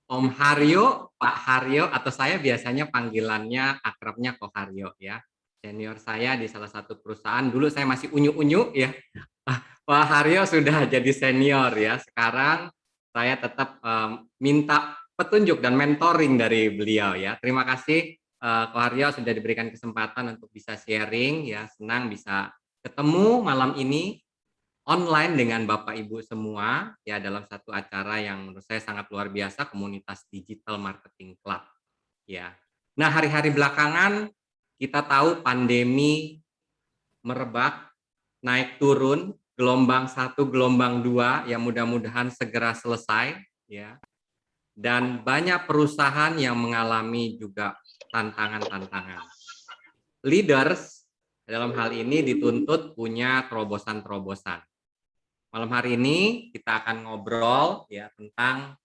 Om Haryo, Pak Haryo, atau saya biasanya panggilannya akrabnya Ko Haryo ya. Senior saya di salah satu perusahaan, dulu saya masih unyu-unyu ya. Pak Haryo sudah jadi senior ya. Sekarang saya tetap minta petunjuk dan mentoring dari beliau ya. Terima kasih Ko Haryo sudah diberikan kesempatan untuk bisa sharing ya. Senang bisa ketemu malam ini online dengan Bapak Ibu semua ya dalam satu acara yang menurut saya sangat luar biasa, komunitas digital marketing club ya. Nah, hari-hari belakangan kita tahu pandemi merebak, naik turun, gelombang satu, gelombang dua, yang mudah-mudahan segera selesai ya. Dan banyak perusahaan yang mengalami juga tantangan-tantangan. Leaders dalam hal ini dituntut punya terobosan-terobosan. Malam hari ini kita akan ngobrol ya tentang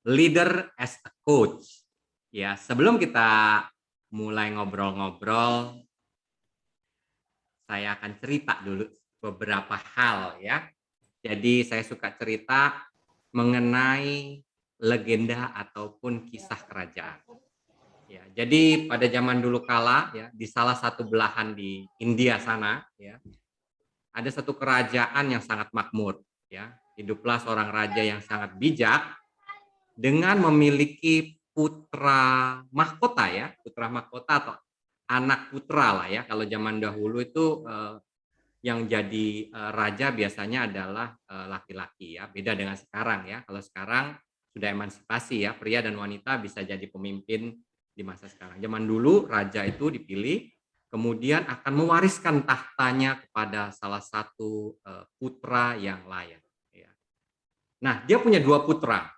leader as a coach. Ya, sebelum kita mulai ngobrol-ngobrol, saya akan cerita dulu beberapa hal ya. Jadi saya suka cerita mengenai legenda ataupun kisah kerajaan. Ya, jadi pada zaman dulu kala ya di salah satu belahan di India sana ya, ada satu kerajaan yang sangat makmur ya. Hiduplah seorang raja yang sangat bijak dengan memiliki putra mahkota ya, putra mahkota atau anak putra lah ya. Kalau zaman dahulu itu yang jadi raja biasanya adalah laki-laki ya, beda dengan sekarang ya. Kalau sekarang sudah emansipasi ya, pria dan wanita bisa jadi pemimpin di masa sekarang. Zaman dulu raja itu dipilih, kemudian akan mewariskan tahtanya kepada salah satu putra yang layak. Ya. Nah, dia punya dua putra.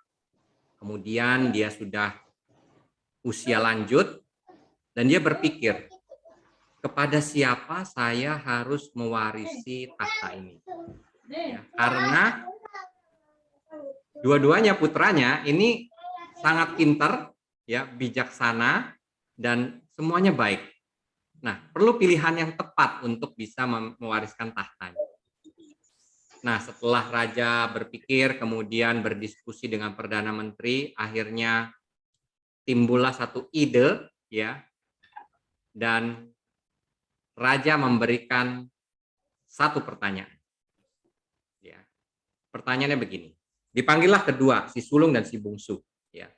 Kemudian dia sudah usia lanjut dan dia berpikir, kepada siapa saya harus mewarisi tahta ini? Ya, karena dua-duanya putranya ini sangat pintar, ya, bijaksana dan semuanya baik. Nah, perlu pilihan yang tepat untuk bisa mewariskan tahtanya. Nah, setelah raja berpikir, kemudian berdiskusi dengan perdana menteri, akhirnya timbullah satu ide, ya, dan raja memberikan satu pertanyaan. Ya. Pertanyaannya begini, dipanggillah kedua, si sulung dan si bungsu. Ya.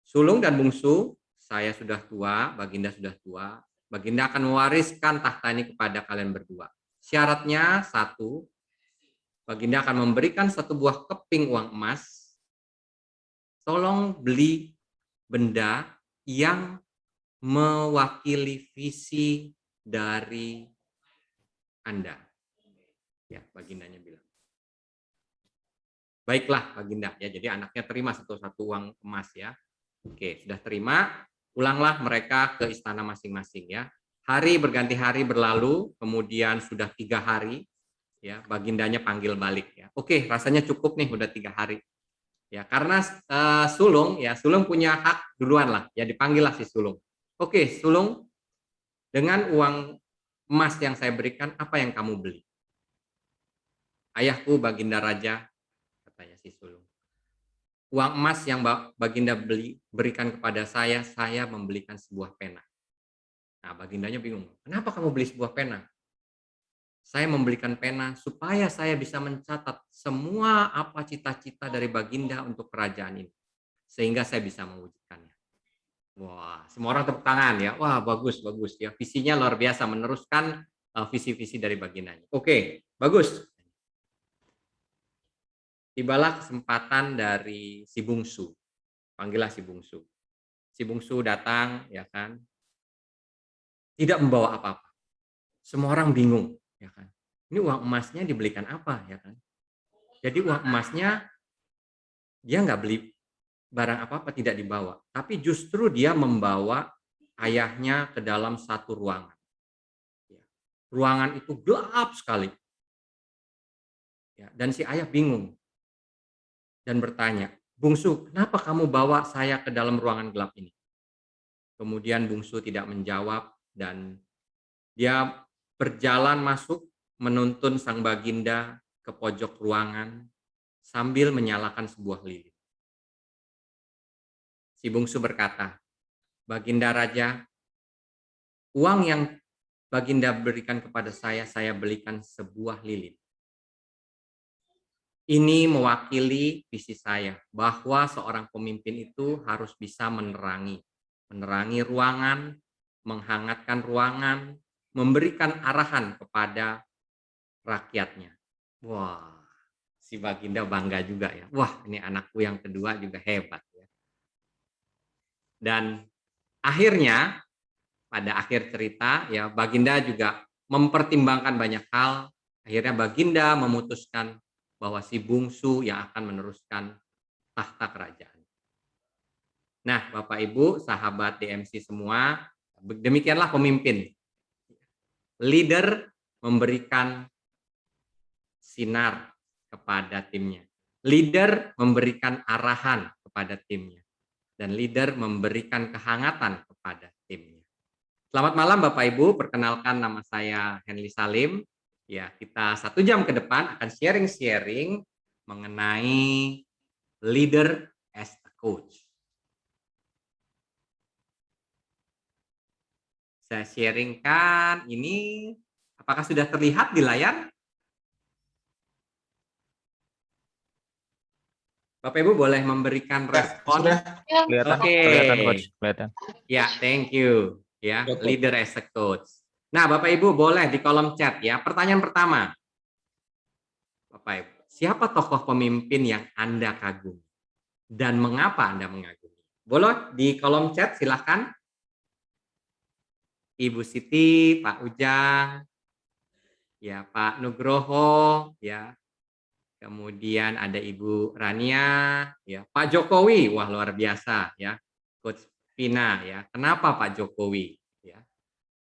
Sulung dan bungsu, saya sudah tua, Baginda sudah tua, Baginda akan mewariskan tahta ini kepada kalian berdua. Syaratnya satu, Baginda akan memberikan satu buah keping uang emas, tolong beli benda yang mewakili visi dari Anda. Ya, Bagindanya bilang. Baiklah, Baginda. Ya, jadi anaknya terima satu-satu uang emas ya. Oke, sudah terima. Pulanglah mereka ke istana masing-masing ya. Hari berganti hari berlalu, kemudian sudah 3 hari. Ya, Bagindanya panggil balik ya. Oke, rasanya cukup nih, udah 3 hari. Ya, karena sulung ya, sulung punya hak duluan lah. Ya, dipanggil lah si sulung. Oke, sulung, dengan uang emas yang saya berikan, apa yang kamu beli? Ayahku Baginda Raja, katanya si sulung. Uang emas yang Baginda berikan kepada saya membelikan sebuah pena. Nah, Bagindanya bingung. Kenapa kamu beli sebuah pena? Saya membelikan pena supaya saya bisa mencatat semua apa cita-cita dari Baginda untuk kerajaan ini. Sehingga saya bisa mewujudkannya. Wah, semua orang tepuk tangan ya. Wah, bagus, bagus ya. Visinya luar biasa, meneruskan visi-visi dari Bagindanya. Oke, bagus. Tibalah kesempatan dari si bungsu. Panggillah si bungsu. Si bungsu datang, ya kan, tidak membawa apa-apa. Semua orang bingung, ya kan. Ini uang emasnya dibelikan apa, ya kan? Jadi uang emasnya dia nggak beli barang apa-apa, tidak dibawa. Tapi justru dia membawa ayahnya ke dalam satu ruangan. Ya. Ruangan itu gelap sekali. Ya, dan si ayah bingung dan bertanya, bungsu, kenapa kamu bawa saya ke dalam ruangan gelap ini? Kemudian bungsu tidak menjawab dan dia berjalan masuk menuntun sang Baginda ke pojok ruangan sambil menyalakan sebuah lilin. Si bungsu berkata, Baginda Raja, uang yang Baginda berikan kepada saya belikan sebuah lilin. Ini mewakili visi saya, bahwa seorang pemimpin itu harus bisa menerangi ruangan, menghangatkan ruangan, memberikan arahan kepada rakyatnya. Wah, si Baginda bangga juga ya. Wah, ini anakku yang kedua juga hebat ya. Dan akhirnya pada akhir cerita ya Baginda juga mempertimbangkan banyak hal. Akhirnya Baginda memutuskan bahwa si bungsu yang akan meneruskan tahta kerajaan. Nah, Bapak Ibu, sahabat DMC semua, demikianlah pemimpin. Leader memberikan sinar kepada timnya. Leader memberikan arahan kepada timnya. Dan leader memberikan kehangatan kepada timnya. Selamat malam Bapak Ibu, perkenalkan nama saya Henly Salim. Ya, kita 1 jam ke depan akan sharing-sharing mengenai leader as a coach. Saya sharingkan ini, apakah sudah terlihat di layar? Bapak Ibu boleh memberikan respon. Kelihatan, Oke. kelihatan coach, kelihatan. Ya, thank you. Ya, leader as a coach. Nah, Bapak Ibu boleh di kolom chat ya. Pertanyaan pertama. Bapak Ibu, siapa tokoh pemimpin yang Anda kagumi dan mengapa Anda mengagumi? Boleh di kolom chat silahkan. Ibu Siti, Pak Ujang, ya Pak Nugroho, ya. Kemudian ada Ibu Rania, ya Pak Jokowi, wah luar biasa ya. Coach Vina ya. Kenapa Pak Jokowi? Ya.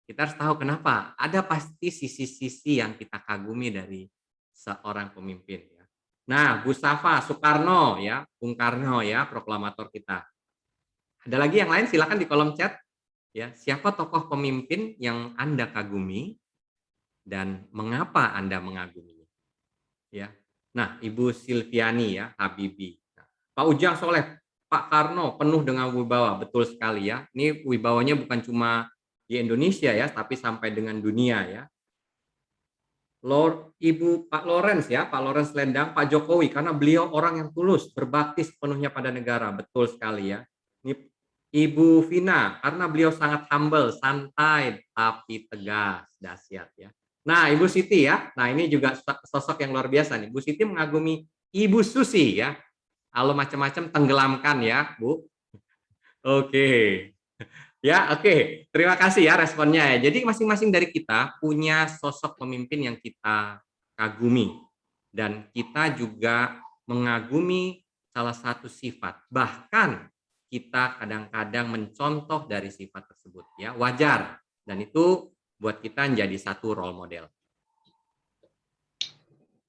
Kita harus tahu kenapa. Ada pasti sisi-sisi yang kita kagumi dari seorang pemimpin ya. Nah, Bu Safa Soekarno ya, Bung Karno ya, proklamator kita. Ada lagi yang lain silakan di kolom chat ya. Siapa tokoh pemimpin yang Anda kagumi dan mengapa Anda mengaguminya? Ya. Nah, Ibu Silviani ya, Habibie. Nah, Pak Ujang Soleh, Pak Karno penuh dengan wibawa, betul sekali ya. Ini wibawanya bukan cuma di Indonesia ya, tapi sampai dengan dunia ya. Pak Lawrence ya, Pak Lawrence Lendang, Pak Jokowi karena beliau orang yang tulus, berbakti sepenuhnya pada negara, betul sekali ya. Ini Ibu Vina karena beliau sangat humble, santai tapi tegas, dahsyat ya. Nah, Ibu Siti ya. Nah, ini juga sosok yang luar biasa nih. Bu Siti mengagumi Ibu Susi ya. Kalau macam-macam tenggelamkan ya, Bu. Oke. Ya, oke. Terima kasih ya responnya ya. Jadi masing-masing dari kita punya sosok pemimpin yang kita kagumi. Dan kita juga mengagumi salah satu sifat. Bahkan kita kadang-kadang mencontoh dari sifat tersebut. Ya, wajar. Dan itu buat kita menjadi satu role model.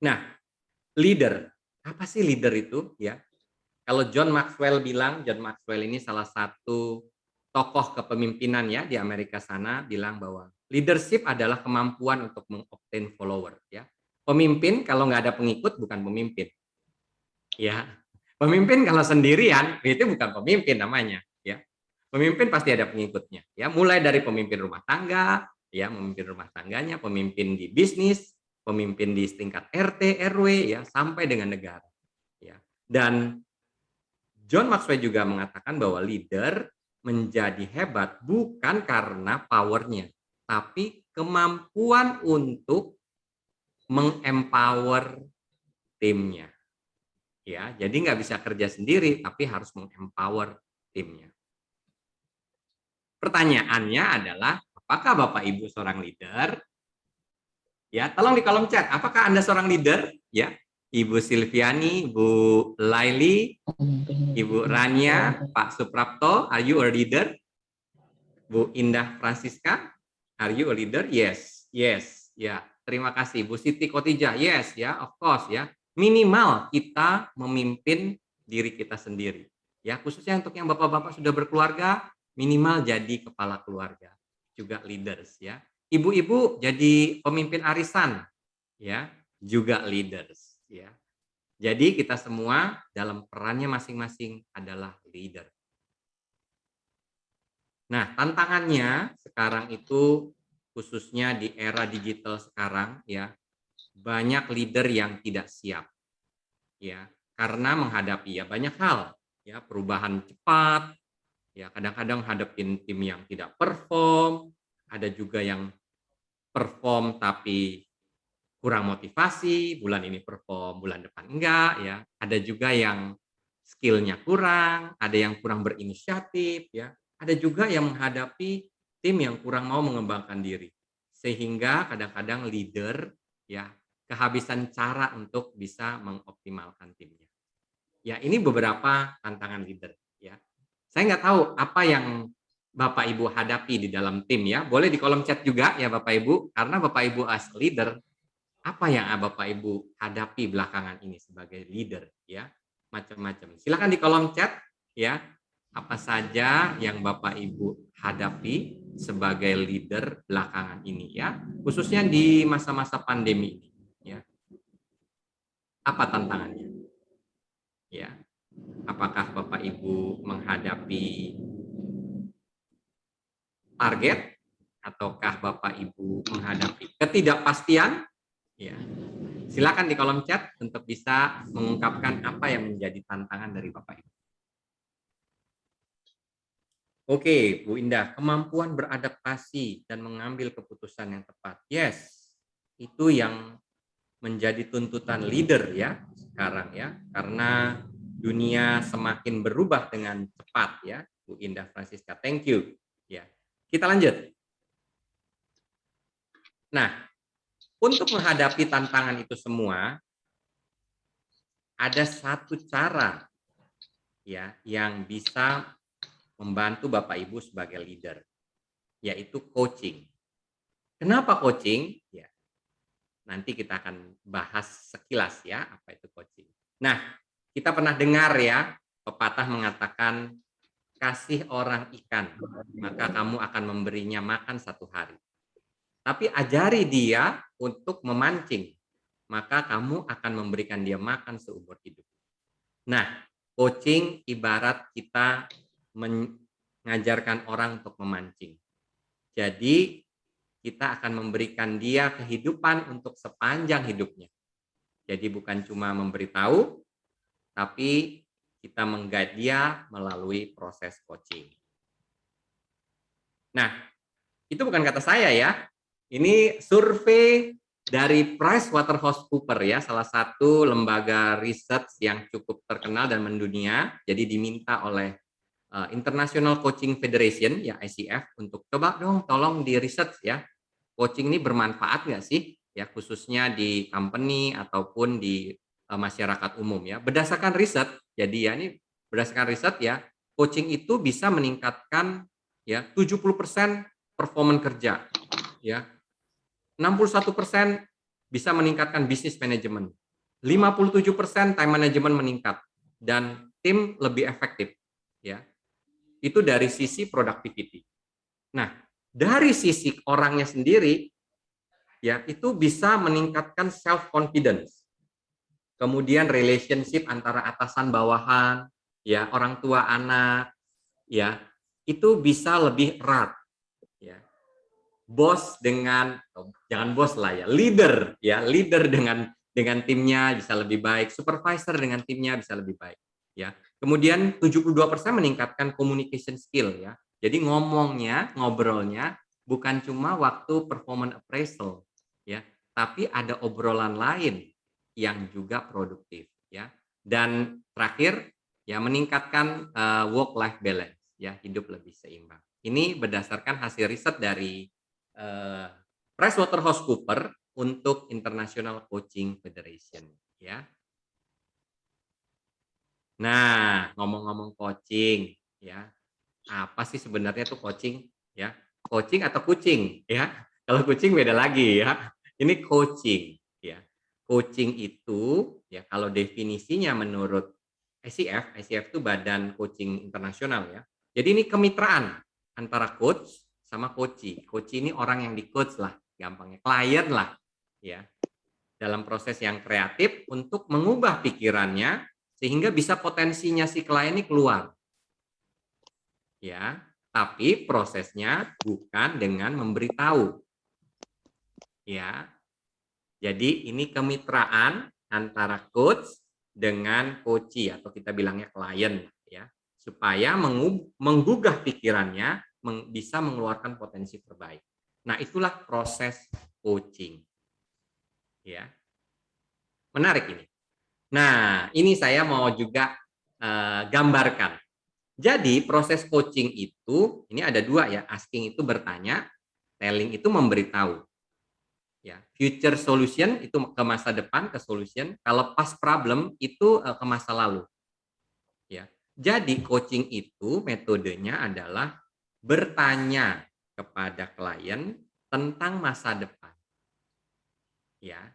Nah, leader. Apa sih leader itu? Ya, kalau John Maxwell bilang, John Maxwell ini salah satu tokoh kepemimpinan ya di Amerika sana bilang bahwa leadership adalah kemampuan untuk mengobtain follower ya. Pemimpin kalau nggak ada pengikut bukan pemimpin. Ya. Pemimpin kalau sendirian itu bukan pemimpin namanya ya. Pemimpin pasti ada pengikutnya ya, mulai dari pemimpin rumah tangga ya, pemimpin rumah tangganya, pemimpin di bisnis, pemimpin di tingkat RT RW ya sampai dengan negara ya. Dan John Maxwell juga mengatakan bahwa leader menjadi hebat bukan karena powernya, tapi kemampuan untuk mengempower timnya. Ya, jadi nggak bisa kerja sendiri, tapi harus mengempower timnya. Pertanyaannya adalah, apakah Bapak Ibu seorang leader? Ya, tolong di kolom chat, apakah Anda seorang leader? Ya, Ibu Silviani, Ibu Laili, Ibu Rania, Pak Suprapto, are you a leader? Bu Indah Francisca, are you a leader? Yes, yes, ya. Terima kasih. Bu Siti Khotijah, yes, ya, of course, ya. Minimal kita memimpin diri kita sendiri. Ya, khususnya untuk yang bapak-bapak sudah berkeluarga, minimal jadi kepala keluarga, juga leaders, ya. Ibu-ibu jadi pemimpin arisan, ya, juga leaders, ya. Jadi kita semua dalam perannya masing-masing adalah leader. Nah, tantangannya sekarang itu khususnya di era digital sekarang ya, banyak leader yang tidak siap ya, karena menghadapi ya banyak hal ya, perubahan cepat ya, kadang-kadang hadapin tim yang tidak perform, ada juga yang perform tapi kurang motivasi, bulan ini perform, bulan depan enggak ya. Ada juga yang skillnya kurang, ada yang kurang berinisiatif ya. Ada juga yang menghadapi tim yang kurang mau mengembangkan diri. Sehingga kadang-kadang leader ya kehabisan cara untuk bisa mengoptimalkan timnya. Ya, ini beberapa tantangan leader ya. Saya nggak tahu apa yang Bapak Ibu hadapi di dalam tim ya. Boleh di kolom chat juga ya Bapak Ibu, karena Bapak Ibu as leader apa yang Bapak Ibu hadapi belakangan ini sebagai leader ya, macam-macam. Silakan di kolom chat ya, apa saja yang Bapak Ibu hadapi sebagai leader belakangan ini ya, khususnya di masa-masa pandemi ini ya. Apa tantangannya? Ya. Apakah Bapak Ibu menghadapi target ataukah Bapak Ibu menghadapi ketidakpastian? Ya. Silakan di kolom chat untuk bisa mengungkapkan apa yang menjadi tantangan dari Bapak Ibu. Oke, Bu Indah, kemampuan beradaptasi dan mengambil keputusan yang tepat. Yes, itu yang menjadi tuntutan leader ya sekarang ya, karena dunia semakin berubah dengan cepat ya, Bu Indah Francisca. Thank you. Ya, kita lanjut. Nah, untuk menghadapi tantangan itu semua, ada satu cara ya yang bisa membantu Bapak Ibu sebagai leader, yaitu coaching. Kenapa coaching? Ya, nanti kita akan bahas sekilas ya apa itu coaching. Nah, kita pernah dengar ya pepatah mengatakan kasih orang ikan, maka kamu akan memberinya makan 1 hari. Tapi ajari dia untuk memancing, maka kamu akan memberikan dia makan seumur hidup. Nah, coaching ibarat kita mengajarkan orang untuk memancing. Jadi, kita akan memberikan dia kehidupan untuk sepanjang hidupnya. Jadi bukan cuma memberitahu, tapi kita mengguide dia melalui proses coaching. Nah, itu bukan kata saya ya. Ini survei dari PricewaterhouseCoopers ya, salah satu lembaga riset yang cukup terkenal dan mendunia. Jadi diminta oleh International Coaching Federation ya ICF untuk coba dong tolong di research ya. Coaching ini bermanfaat nggak sih ya khususnya di company ataupun di masyarakat umum ya. Berdasarkan riset, jadi ya ini berdasarkan riset ya, coaching itu bisa meningkatkan ya 70% performa kerja ya. 61% bisa meningkatkan bisnis manajemen. 57% time management meningkat dan tim lebih efektif ya. Itu dari sisi productivity. Nah, dari sisi orangnya sendiri ya itu bisa meningkatkan self confidence. Kemudian relationship antara atasan bawahan, ya orang tua anak, ya itu bisa lebih erat. Ya. Bos dengan jangan bos lah ya leader dengan timnya bisa lebih baik, supervisor dengan timnya bisa lebih baik. Ya. Kemudian 72% meningkatkan communication skill ya. Jadi ngobrolnya bukan cuma waktu performance appraisal ya, tapi ada obrolan lain yang juga produktif ya. Dan terakhir ya meningkatkan work life balance ya, hidup lebih seimbang. Ini berdasarkan hasil riset dari PricewaterhouseCoopers untuk International Coaching Federation ya. Nah, ngomong-ngomong coaching ya. Apa sih sebenarnya tuh coaching ya? Coaching atau kucing ya? Kalau kucing beda lagi ya. Ini coaching ya. Coaching itu ya kalau definisinya menurut ICF itu Badan Coaching Internasional ya. Jadi ini kemitraan antara coach sama coachee. Coachee ini orang yang di-coach lah, gampangnya. Klien lah ya. Dalam proses yang kreatif untuk mengubah pikirannya sehingga bisa potensinya si klien ini keluar. Ya. Tapi prosesnya bukan dengan memberitahu. Ya. Jadi ini kemitraan antara coach dengan coachee atau kita bilangnya klien ya. Supaya menggugah pikirannya, bisa mengeluarkan potensi terbaik. Nah, itulah proses coaching. Ya. Menarik ini. Nah, ini saya mau juga gambarkan. Jadi proses coaching itu, ini ada dua ya, asking itu bertanya, telling itu memberitahu. Ya, future solution itu ke masa depan, ke solution. Kalau past problem itu ke masa lalu. Ya, jadi coaching itu metodenya adalah bertanya kepada klien tentang masa depan. Ya,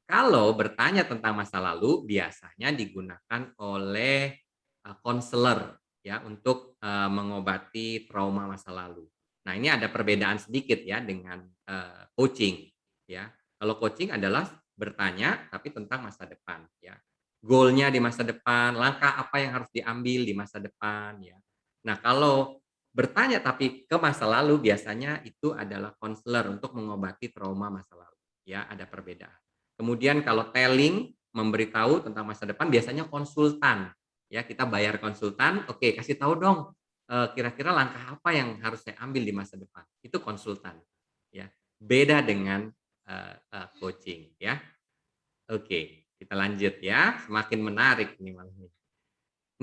kalau bertanya tentang masa lalu biasanya digunakan oleh konselor ya untuk mengobati trauma masa lalu. Nah, ini ada perbedaan sedikit ya dengan coaching ya. Kalau coaching adalah bertanya tapi tentang masa depan ya. Goalnya di masa depan, langkah apa yang harus diambil di masa depan ya. Nah, kalau bertanya tapi ke masa lalu biasanya itu adalah konselor untuk mengobati trauma masa lalu ya, ada perbedaan. Kemudian kalau telling, memberitahu tentang masa depan biasanya konsultan. Ya, kita bayar konsultan, oke, kasih tahu dong kira-kira langkah apa yang harus saya ambil di masa depan. Itu konsultan. Ya. Beda dengan coaching ya. Oke, kita lanjut ya. Semakin menarik ini malam ini.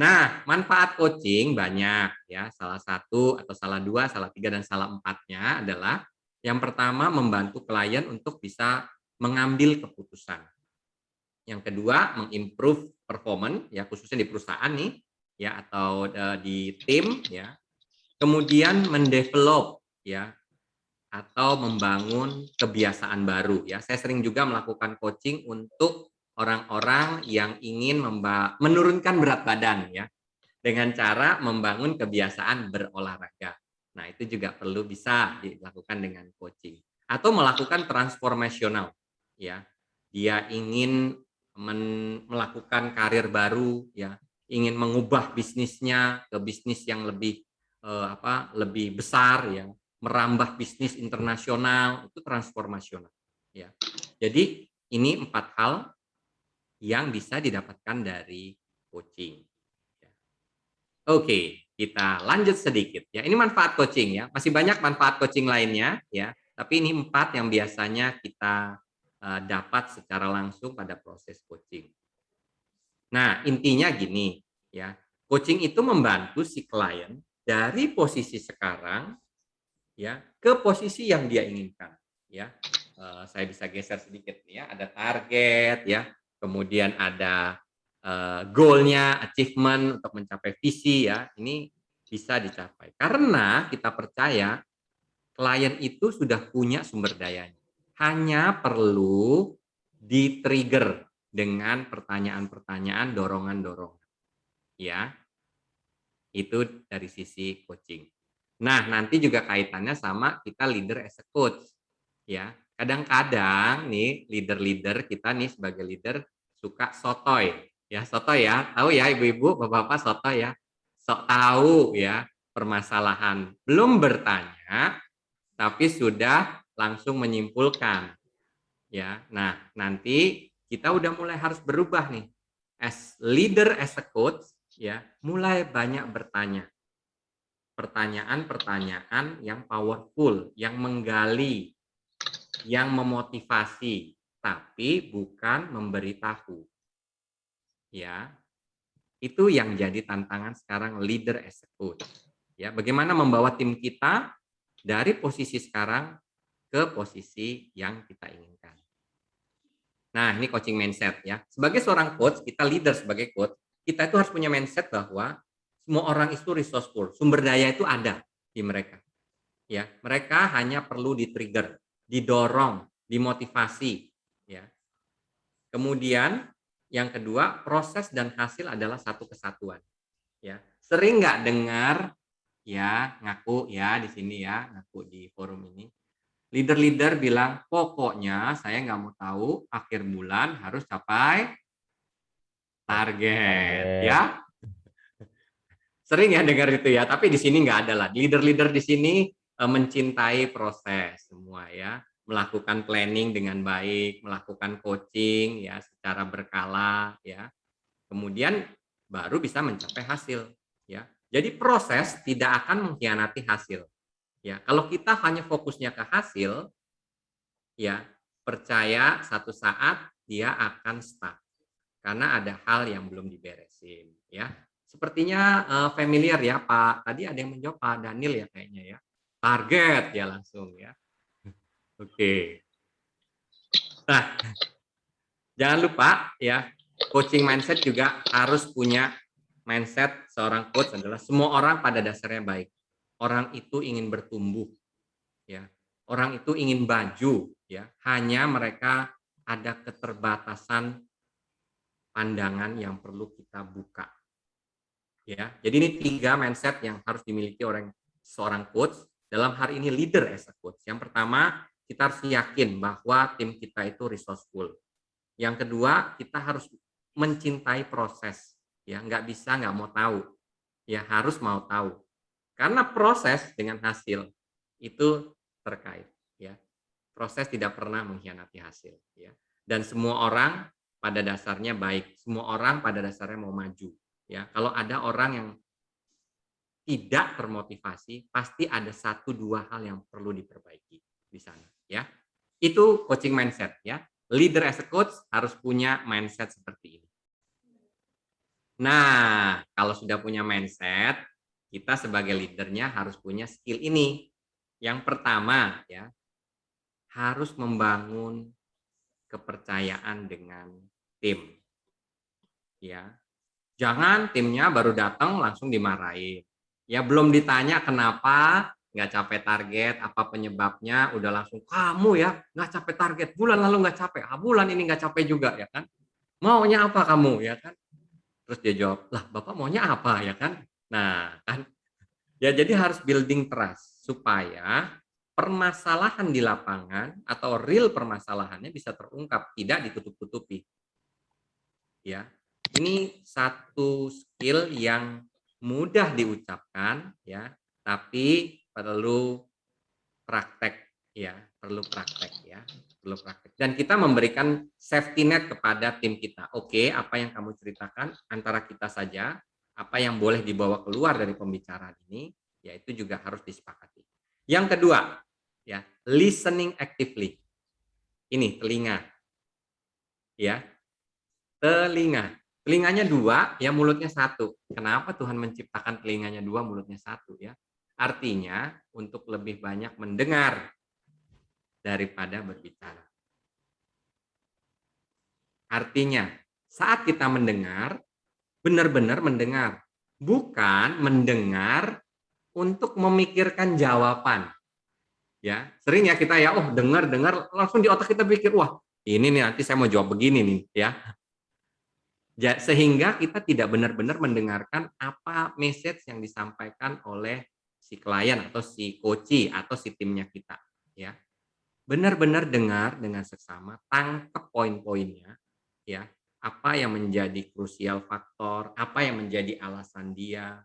Nah, manfaat coaching banyak ya. Salah satu atau salah dua, salah tiga, dan salah empatnya adalah yang pertama membantu klien untuk bisa mengambil keputusan. Yang kedua, mengimprove performance ya khususnya di perusahaan nih ya atau di tim ya. Kemudian mendevelop ya atau membangun kebiasaan baru ya. Saya sering juga melakukan coaching untuk orang-orang yang ingin menurunkan berat badan ya dengan cara membangun kebiasaan berolahraga. Nah, itu juga perlu bisa dilakukan dengan coaching atau melakukan transformasional ya. Dia ingin melakukan karir baru ya, ingin mengubah bisnisnya ke bisnis yang lebih lebih besar ya, merambah bisnis internasional, itu transformasional ya. Jadi ini 4 hal yang bisa didapatkan dari coaching. Oke, kita lanjut sedikit ya. Ini manfaat coaching ya. Masih banyak manfaat coaching lainnya ya, tapi ini 4 yang biasanya kita dapat secara langsung pada proses coaching. Nah, intinya gini ya. Coaching itu membantu si klien dari posisi sekarang ya ke posisi yang dia inginkan ya. Saya bisa geser sedikit nih ya. Ada target ya. Kemudian ada goal-nya, achievement untuk mencapai visi ya, ini bisa dicapai. Karena kita percaya klien itu sudah punya sumber dayanya. Hanya perlu di-trigger dengan pertanyaan-pertanyaan, dorongan-dorongan. Ya, itu dari sisi coaching. Nah, nanti juga kaitannya sama kita leader as a coach. Ya, kadang-kadang nih leader-leader kita nih sebagai leader suka sotoy. Ya, sotoy ya. Tahu ya ibu-ibu, bapak-bapak sotoy ya. Sok tahu ya permasalahan. Belum bertanya tapi sudah langsung menyimpulkan. Ya. Nah, nanti kita udah mulai harus berubah nih. As leader as a coach ya, mulai banyak bertanya. Pertanyaan-pertanyaan yang powerful, yang menggali, yang memotivasi, tapi bukan memberitahu. Ya, itu yang jadi tantangan sekarang leader as a coach. Ya, bagaimana membawa tim kita dari posisi sekarang ke posisi yang kita inginkan. Nah, ini coaching mindset ya. Sebagai seorang coach, kita leader sebagai coach, kita itu harus punya mindset bahwa semua orang itu resourceful, sumber daya itu ada di mereka. Ya, mereka hanya perlu di-trigger, didorong, dimotivasi, ya. Kemudian yang kedua, proses dan hasil adalah satu kesatuan, ya. Sering nggak dengar ya, ngaku ya di sini ya, ngaku di forum ini. Leader-leader bilang, pokoknya saya nggak mau tahu akhir bulan harus capai target, ya. Sering ya dengar itu ya, tapi di sini nggak ada lah. Leader-leader di sini mencintai proses semua ya, melakukan planning dengan baik, melakukan coaching ya secara berkala ya. Kemudian baru bisa mencapai hasil ya. Jadi proses tidak akan mengkhianati hasil. Ya, kalau kita hanya fokusnya ke hasil, ya percaya satu saat dia akan stuck karena ada hal yang belum diberesin ya. Sepertinya familiar ya Pak. Tadi ada yang menjawab Pak Daniel ya kayaknya ya. Target ya langsung ya. Oke. Nah, jangan lupa ya, coaching mindset juga harus punya mindset seorang coach adalah semua orang pada dasarnya baik. Orang itu ingin bertumbuh ya. Orang itu ingin baju ya. Hanya mereka ada keterbatasan pandangan yang perlu kita buka. Ya, jadi ini 3 mindset yang harus dimiliki orang seorang coach dalam hari ini leader as a coach. Yang pertama, kita harus yakin bahwa tim kita itu resourceful. Yang kedua, kita harus mencintai proses. Ya, nggak mau tahu. Ya, harus mau tahu. Karena proses dengan hasil itu terkait. Ya, proses tidak pernah mengkhianati hasil. Ya, dan semua orang pada dasarnya baik. Semua orang pada dasarnya mau maju. Ya, kalau ada orang yang tidak termotivasi, pasti ada 1-2 hal yang perlu diperbaiki di sana. Ya, itu coaching mindset. Ya, leader as a coach harus punya mindset seperti ini. Nah, kalau sudah punya mindset, kita sebagai leadernya harus punya skill ini. Yang pertama, ya, harus membangun kepercayaan dengan tim. Ya, jangan timnya baru datang langsung dimarahin. Ya belum ditanya kenapa nggak capai target, apa penyebabnya, udah langsung kamu ya nggak capai target, bulan lalu nggak capai, bulan ini nggak capai juga ya kan? Maunya apa kamu ya kan? Terus dia jawab, lah bapak maunya apa ya kan? Nah kan, ya jadi harus building trust supaya permasalahan di lapangan atau real permasalahannya bisa terungkap, tidak ditutup-tutupi. Ya, ini satu skill yang mudah diucapkan ya, tapi perlu praktek ya, perlu praktek ya, perlu praktek. Dan kita memberikan safety net kepada tim kita. Oke, apa yang kamu ceritakan antara kita saja, apa yang boleh dibawa keluar dari pembicaraan ini, ya itu juga harus disepakati. Yang kedua, ya, listening actively. Ini telinga. Ya, telinga. Telinganya 2, ya mulutnya 1. Kenapa Tuhan menciptakan telinganya 2, mulutnya 1 ya? Artinya untuk lebih banyak mendengar daripada berbicara. Artinya, saat kita mendengar, benar-benar mendengar. Bukan mendengar untuk memikirkan jawaban. Ya, sering ya kita ya, dengar langsung di otak kita pikir, wah, ini nih nanti saya mau jawab begini nih, ya. Sehingga kita tidak benar-benar mendengarkan apa message yang disampaikan oleh si klien atau si coach atau si timnya kita ya. Benar-benar dengar dengan seksama, tangkap poin-poinnya ya. Apa yang menjadi krusial faktor, apa yang menjadi alasan dia,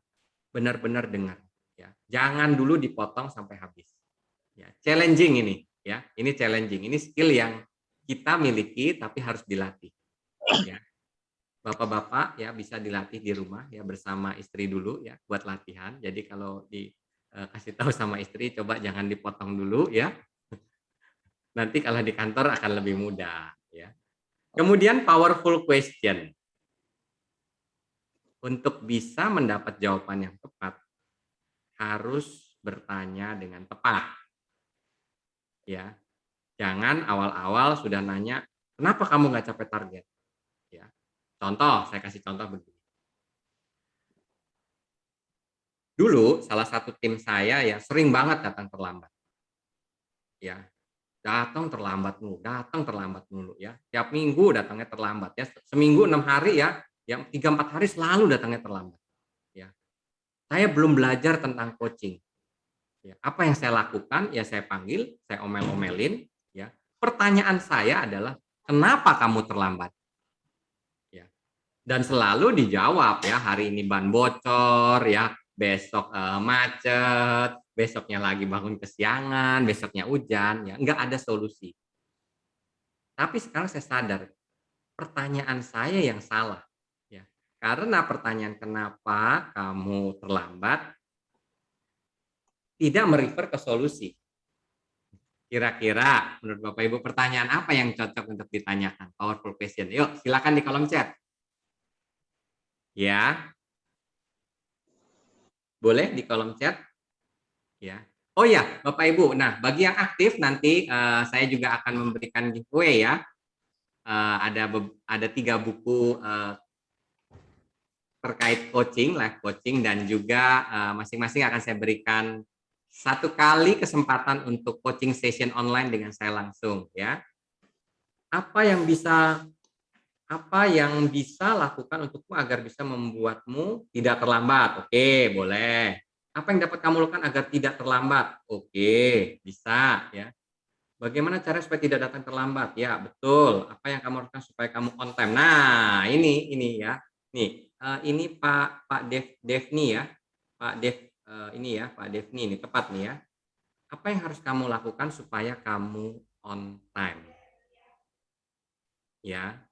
benar-benar dengar ya. Jangan dulu dipotong sampai habis. Ya, challenging ini ya. Ini challenging, ini skill yang kita miliki tapi harus dilatih ya. Bapak-bapak ya bisa dilatih di rumah ya bersama istri dulu ya buat latihan. Jadi kalau dikasih tahu sama istri coba jangan dipotong dulu ya. Nanti kalau di kantor akan lebih mudah ya. Kemudian powerful question. Untuk bisa mendapat jawaban yang tepat harus bertanya dengan tepat. Ya. Jangan awal-awal sudah nanya, "Kenapa kamu nggak capai target?" Ya. Contoh, saya kasih contoh begini. Dulu salah satu tim saya ya sering banget datang terlambat. Ya, datang terlambat mulu ya. Tiap minggu datangnya terlambat ya. Seminggu 6 hari ya, yang 3-4 hari selalu datangnya terlambat. Ya. Saya belum belajar tentang coaching. Ya, apa yang saya lakukan? Ya saya panggil, saya omel-omelin ya. Pertanyaan saya adalah, "Kenapa kamu terlambat?" Ya. Dan selalu dijawab ya, hari ini ban bocor ya, besok macet, besoknya lagi bangun kesiangan, besoknya hujan, ya nggak ada solusi. Tapi sekarang saya sadar, pertanyaan saya yang salah. Ya. Karena pertanyaan kenapa kamu terlambat tidak merefer ke solusi. Kira-kira menurut Bapak Ibu pertanyaan apa yang cocok untuk ditanyakan? Powerful question. Yuk, silakan di kolom chat. Ya, boleh di kolom chat. Ya. Oh ya, Bapak Ibu. Nah, bagi yang aktif nanti saya juga akan memberikan giveaway ya. Ada 3 buku terkait coaching, live coaching, dan juga masing-masing akan saya berikan 1 kali kesempatan untuk coaching session online dengan saya langsung ya. Apa yang bisa lakukan untukmu agar bisa membuatmu tidak terlambat? Oke, boleh. Apa yang dapat kamu lakukan agar tidak terlambat? Oke, bisa ya. Bagaimana cara supaya tidak datang terlambat? Ya, betul. Apa yang kamu lakukan supaya kamu on time? Nah, ini ya. Nih, ini Pak Devni ya. Pak Dev ini ya, Pak Devni ini tepat nih ya. Apa yang harus kamu lakukan supaya kamu on time? Ya,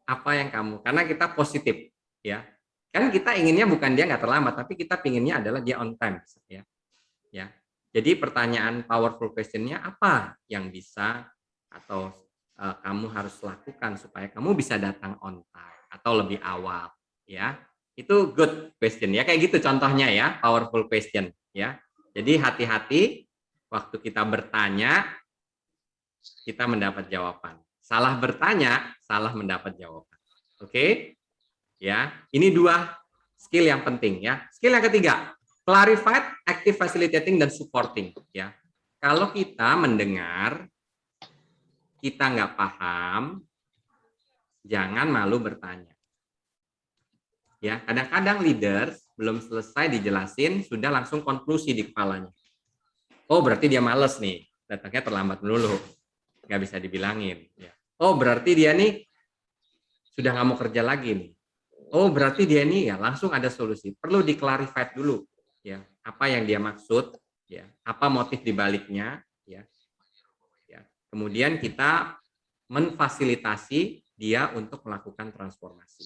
apa yang kamu, karena kita positif ya, kan kita inginnya bukan dia nggak terlambat, tapi kita pinginnya adalah dia on time ya. Ya, jadi pertanyaan powerful questionnya apa yang bisa atau kamu harus lakukan supaya kamu bisa datang on time atau lebih awal ya. Itu good question ya, kayak gitu contohnya ya, powerful question ya. Jadi hati-hati waktu kita bertanya kita mendapat jawaban, salah bertanya salah mendapat jawaban. Oke? Ya, ini 2 skill yang penting ya. Skill yang ketiga, clarified, active facilitating dan supporting ya. Kalau kita mendengar kita nggak paham, jangan malu bertanya. Ya, kadang-kadang leaders belum selesai dijelasin sudah langsung konklusi di kepalanya. Oh, berarti dia males nih, datangnya terlambat dulu, nggak bisa dibilangin. Ya. Oh, berarti dia nih sudah nggak mau kerja lagi nih. Oh, berarti dia ini ya langsung ada solusi. Perlu di-clarify dulu ya, apa yang dia maksud ya, apa motif di baliknya ya. Ya. Kemudian kita memfasilitasi dia untuk melakukan transformasi.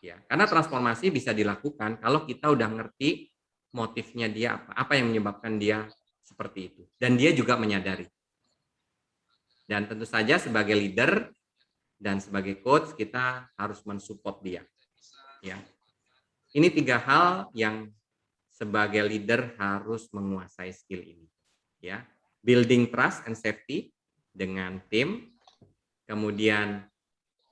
Ya, karena transformasi bisa dilakukan kalau kita udah ngerti motifnya dia apa yang menyebabkan dia seperti itu. Dan dia juga menyadari. Dan tentu saja sebagai leader dan sebagai coach kita harus mensupport dia. Ya. Ini 3 hal yang sebagai leader harus menguasai skill ini. Ya, building trust and safety dengan tim, kemudian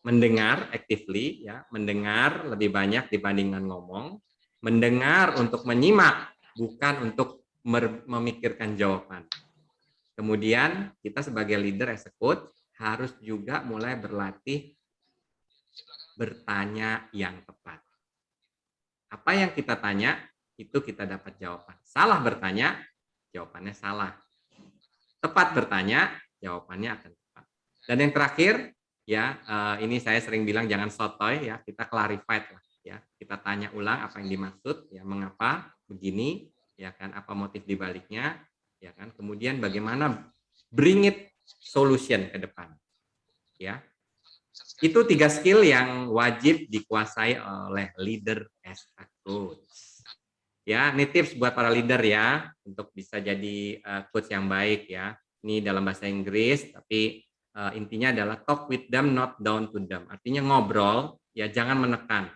mendengar actively, ya, mendengar lebih banyak dibandingkan ngomong, mendengar untuk menyimak, bukan untuk memikirkan jawaban. Kemudian kita sebagai leader as a coach harus juga mulai berlatih bertanya yang tepat. Apa yang kita tanya, itu kita dapat jawaban. Salah bertanya, jawabannya salah. Tepat bertanya, jawabannya akan tepat. Dan yang terakhir, ya ini saya sering bilang jangan sotoy ya, kita clarified lah ya. Kita tanya ulang apa yang dimaksud, ya mengapa begini, ya kan apa motif di baliknya, ya kan. Kemudian bagaimana bring it solution ke depan. Ya. Itu 3 skill yang wajib dikuasai oleh leader as a coach. Ya, ini tips buat para leader ya untuk bisa jadi coach yang baik ya. Ini dalam bahasa Inggris, tapi intinya adalah talk with them, not down to them. Artinya ngobrol, ya jangan menekan.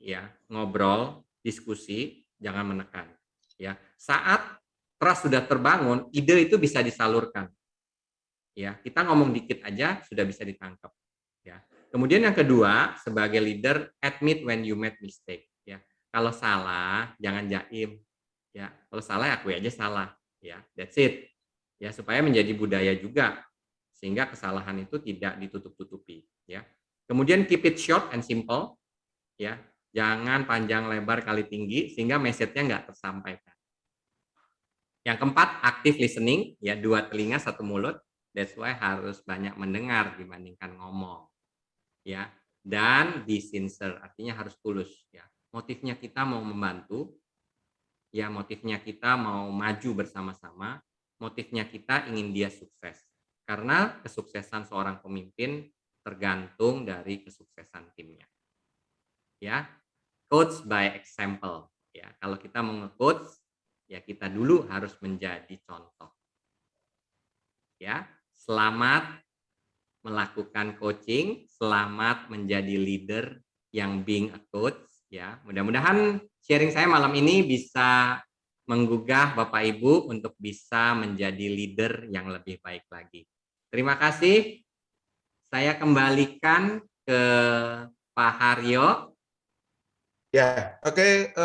Ya, ngobrol, diskusi, jangan menekan. Ya, saat trust sudah terbangun, ide itu bisa disalurkan. Ya, kita ngomong dikit aja sudah bisa ditangkap. Ya. Kemudian yang kedua, sebagai leader, admit when you made mistake. Ya. Kalau salah, jangan jaim. Ya. Kalau salah, akui aja salah. Ya, that's it. Ya, supaya menjadi budaya juga, sehingga kesalahan itu tidak ditutup-tutupi. Ya. Kemudian keep it short and simple. Ya, jangan panjang lebar kali tinggi, sehingga message-nya nggak tersampaikan. Yang keempat, active listening. Ya, 2 telinga, 1 mulut. That's why harus banyak mendengar dibandingkan ngomong. Ya, Dan be sincere, artinya harus tulus ya. Motifnya kita mau membantu, ya motifnya kita mau maju bersama-sama, motifnya kita ingin dia sukses. Karena kesuksesan seorang pemimpin tergantung dari kesuksesan timnya. Ya, coach by example. Ya, kalau kita mau nge-coach, ya kita dulu harus menjadi contoh. Ya, selamat melakukan coaching, selamat menjadi leader yang being a coach. Ya, mudah-mudahan sharing saya malam ini bisa menggugah Bapak Ibu untuk bisa menjadi leader yang lebih baik lagi. Terima kasih. Saya kembalikan ke Pak Haryo. Ya, oke.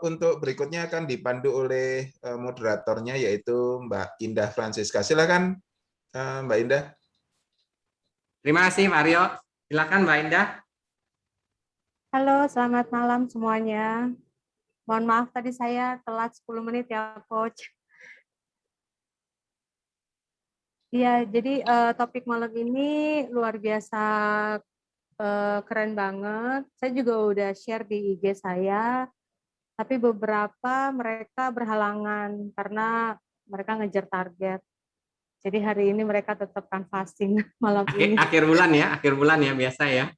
Untuk berikutnya akan dipandu oleh moderatornya yaitu Mbak Indah Francisca. Silakan, Mbak Indah. Terima kasih, Pak Haryo. Silakan, Mbak Indah. Halo, selamat malam semuanya. Mohon maaf tadi saya telat 10 menit ya, Coach. Iya, jadi topik malam ini luar biasa keren banget. Saya juga udah share di IG saya, tapi beberapa mereka berhalangan karena mereka ngejar target. Jadi hari ini mereka tetap canvassing malam ini. Akhir bulan ya biasa ya.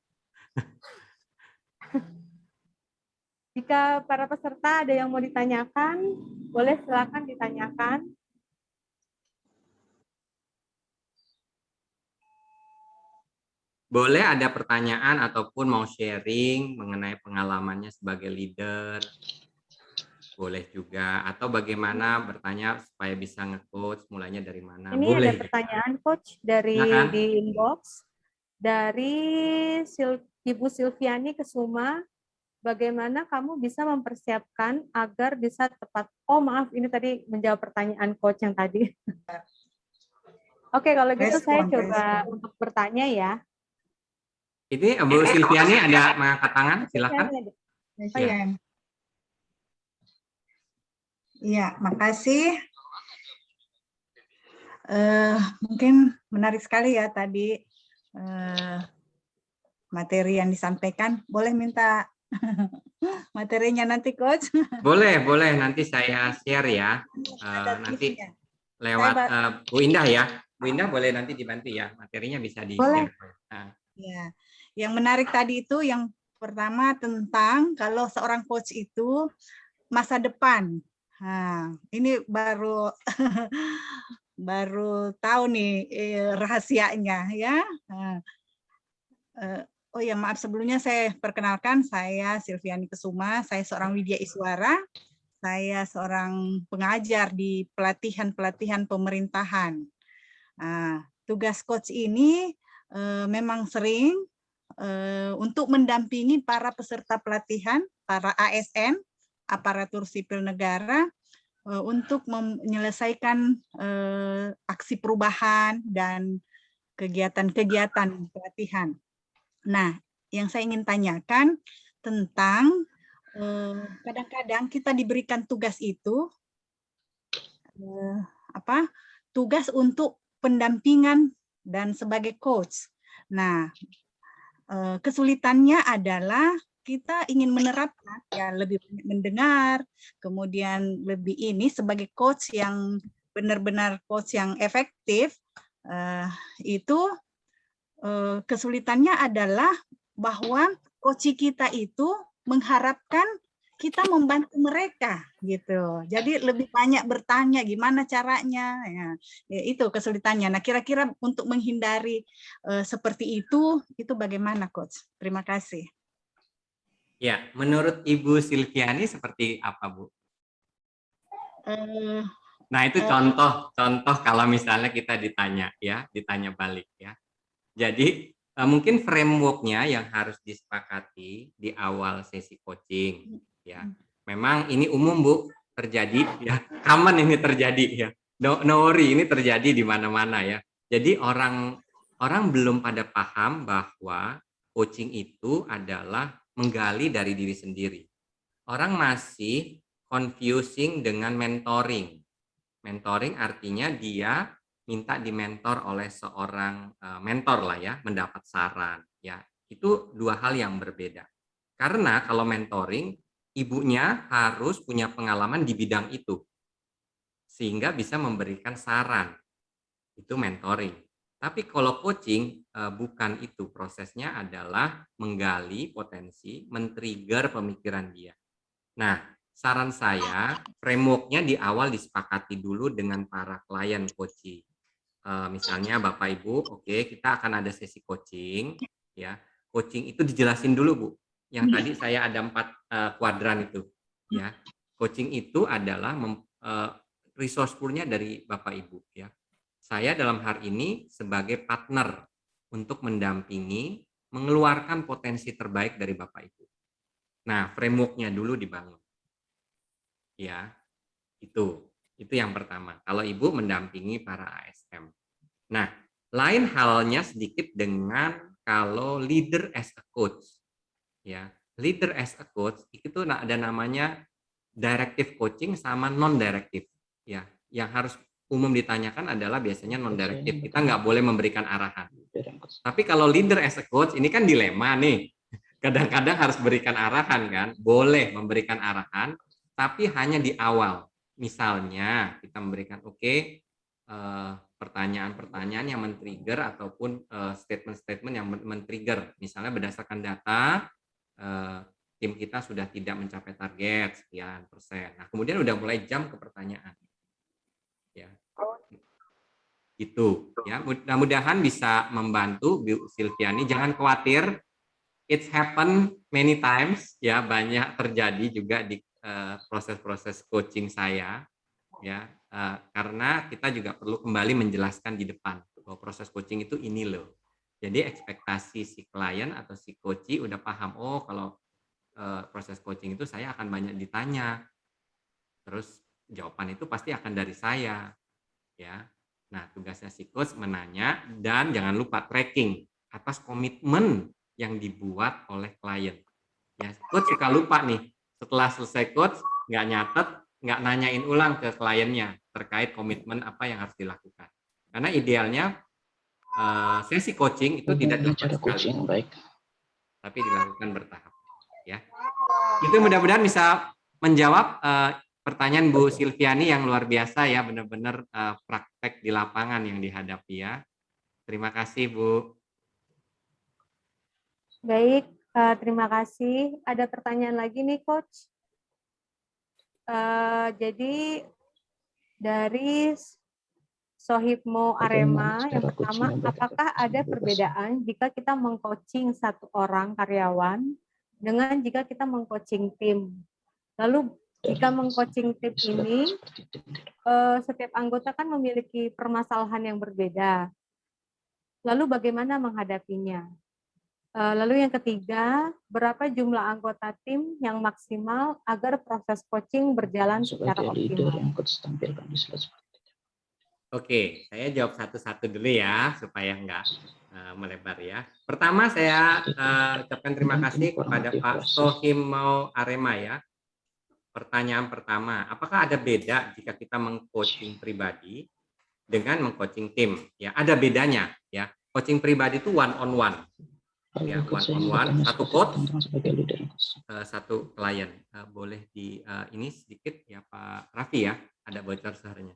Jika para peserta ada yang mau ditanyakan, boleh silakan ditanyakan. Boleh ada pertanyaan ataupun mau sharing mengenai pengalamannya sebagai leader. Boleh juga. Atau bagaimana bertanya supaya bisa nge-coach, mulainya dari mana. Ini Boleh. ada pertanyaan, Coach, dari Silakan. di inbox. Dari Ibu Silviani Kesuma, bagaimana kamu bisa mempersiapkan agar bisa tepat? Oh maaf, ini tadi menjawab pertanyaan Coach yang tadi. Oke, kalau gitu saya coba untuk bertanya ya. Ini Bu Silviani ada mengangkat tangan, silakan. Ya. Iya, makasih. Mungkin menarik sekali ya tadi materi yang disampaikan. Boleh minta materinya nanti, Coach? Boleh nanti saya share ya. Nanti lewat Bu Indah ya. Bu Indah boleh nanti dibantu ya. Materinya bisa di-share. Ya. Yang menarik tadi itu yang pertama tentang kalau seorang coach itu masa depan. Nah, ini baru baru tahu nih rahasianya ya. Oh ya, maaf sebelumnya saya perkenalkan, saya Silviani Kesuma, saya seorang Widya Iswara, saya seorang pengajar di pelatihan-pelatihan pemerintahan. Nah, tugas coach ini memang sering untuk mendampingi para peserta pelatihan, para ASN, aparatur sipil negara, untuk menyelesaikan aksi perubahan dan kegiatan-kegiatan pelatihan. Nah, yang saya ingin tanyakan tentang kadang-kadang kita diberikan tugas itu, tugas untuk pendampingan dan sebagai coach. Nah, kesulitannya adalah kita ingin menerapkan, ya lebih banyak mendengar, kemudian lebih ini sebagai coach yang benar-benar coach yang efektif, itu kesulitannya adalah bahwa coach kita itu mengharapkan kita membantu mereka gitu. Jadi lebih banyak bertanya gimana caranya, ya itu kesulitannya. Nah, kira-kira untuk menghindari seperti itu bagaimana, Coach? Terima kasih. Ya, menurut Ibu Silviani seperti apa, Bu? Nah, itu contoh kalau misalnya kita ditanya balik ya. Jadi mungkin framework-nya yang harus disepakati di awal sesi coaching ya. Memang ini umum, Bu, terjadi ya. Common ini terjadi ya. No worry, ini terjadi di mana-mana ya. Jadi orang belum pada paham bahwa coaching itu adalah menggali dari diri sendiri. Orang masih confusing dengan mentoring. Mentoring artinya dia minta dimentor oleh seorang mentor lah ya, mendapat saran ya. Itu dua hal yang berbeda. Karena kalau mentoring, ibunya harus punya pengalaman di bidang itu, sehingga bisa memberikan saran. Itu mentoring. Tapi kalau coaching, bukan itu. Prosesnya adalah menggali potensi, men-trigger pemikiran dia. Nah, saran saya, framework-nya di awal disepakati dulu dengan para klien coaching. Misalnya Bapak Ibu, oke, kita akan ada sesi coaching, ya. Coaching itu dijelasin dulu, Bu. Yang tadi saya ada 4 kuadran itu, ya. Coaching itu adalah resource pool-nya dari Bapak Ibu, ya. Saya dalam hal ini sebagai partner untuk mendampingi, mengeluarkan potensi terbaik dari Bapak Ibu. Nah, framework-nya dulu dibangun. Ya, itu yang pertama. Kalau Ibu mendampingi para ASM. Nah, lain halnya sedikit dengan kalau leader as a coach. Ya, leader as a coach itu ada namanya directive coaching sama non directive. Ya, yang harus umum ditanyakan adalah biasanya non directive. Kita nggak boleh memberikan arahan. Tapi kalau leader as a coach ini kan dilema nih. Kadang-kadang harus berikan arahan kan, boleh memberikan arahan, tapi hanya di awal. Misalnya kita memberikan pertanyaan-pertanyaan yang men-trigger ataupun statement-statement yang men-trigger. Misalnya berdasarkan data, tim kita sudah tidak mencapai target sekian persen. Nah, kemudian udah mulai jam ke pertanyaan. Ya. Gitu ya. Mudah-mudahan bisa membantu Bu Silviani. Jangan khawatir, it's happen many times ya, banyak terjadi juga di proses-proses coaching saya ya, karena kita juga perlu kembali menjelaskan di depan bahwa proses coaching itu ini loh. Jadi ekspektasi si klien atau si coachee udah paham, oh kalau proses coaching itu saya akan banyak ditanya, terus jawaban itu pasti akan dari saya ya. Nah, tugasnya si coach menanya dan jangan lupa tracking atas komitmen yang dibuat oleh klien. Ya, coach suka lupa nih, setelah selesai coach nggak nyatet, nggak nanyain ulang ke kliennya terkait komitmen apa yang harus dilakukan. Karena idealnya sesi coaching itu tidak dilakukan sekali, tapi dilakukan bertahap. Ya, itu mudah-mudahan bisa menjawab pertanyaan Bu Silviani yang luar biasa ya, benar-benar praktek di lapangan yang dihadapi ya. Terima kasih Bu. Baik, terima kasih. Ada pertanyaan lagi nih Coach. Jadi dari Sohibmo Arema yang pertama, apakah ada perbedaan jika kita mengcoaching satu orang karyawan dengan jika kita mengcoaching tim? Lalu jika mengcoaching tim ini, setiap anggota kan memiliki permasalahan yang berbeda. Lalu bagaimana menghadapinya? Lalu yang ketiga, berapa jumlah anggota tim yang maksimal agar proses coaching berjalan secara optimal? Oke, saya jawab satu-satu dulu ya, supaya nggak melebar ya. Pertama saya ucapkan terima kasih kepada Pak Sohibmo Arema ya. Pertanyaan pertama, apakah ada beda jika kita meng-coaching pribadi dengan meng-coaching tim? Ya, ada bedanya ya. Coaching pribadi itu one on one. Ya, one on one, satu coach, satu klien. Boleh di ini sedikit ya Pak Raffi ya, ada bocor suaranya.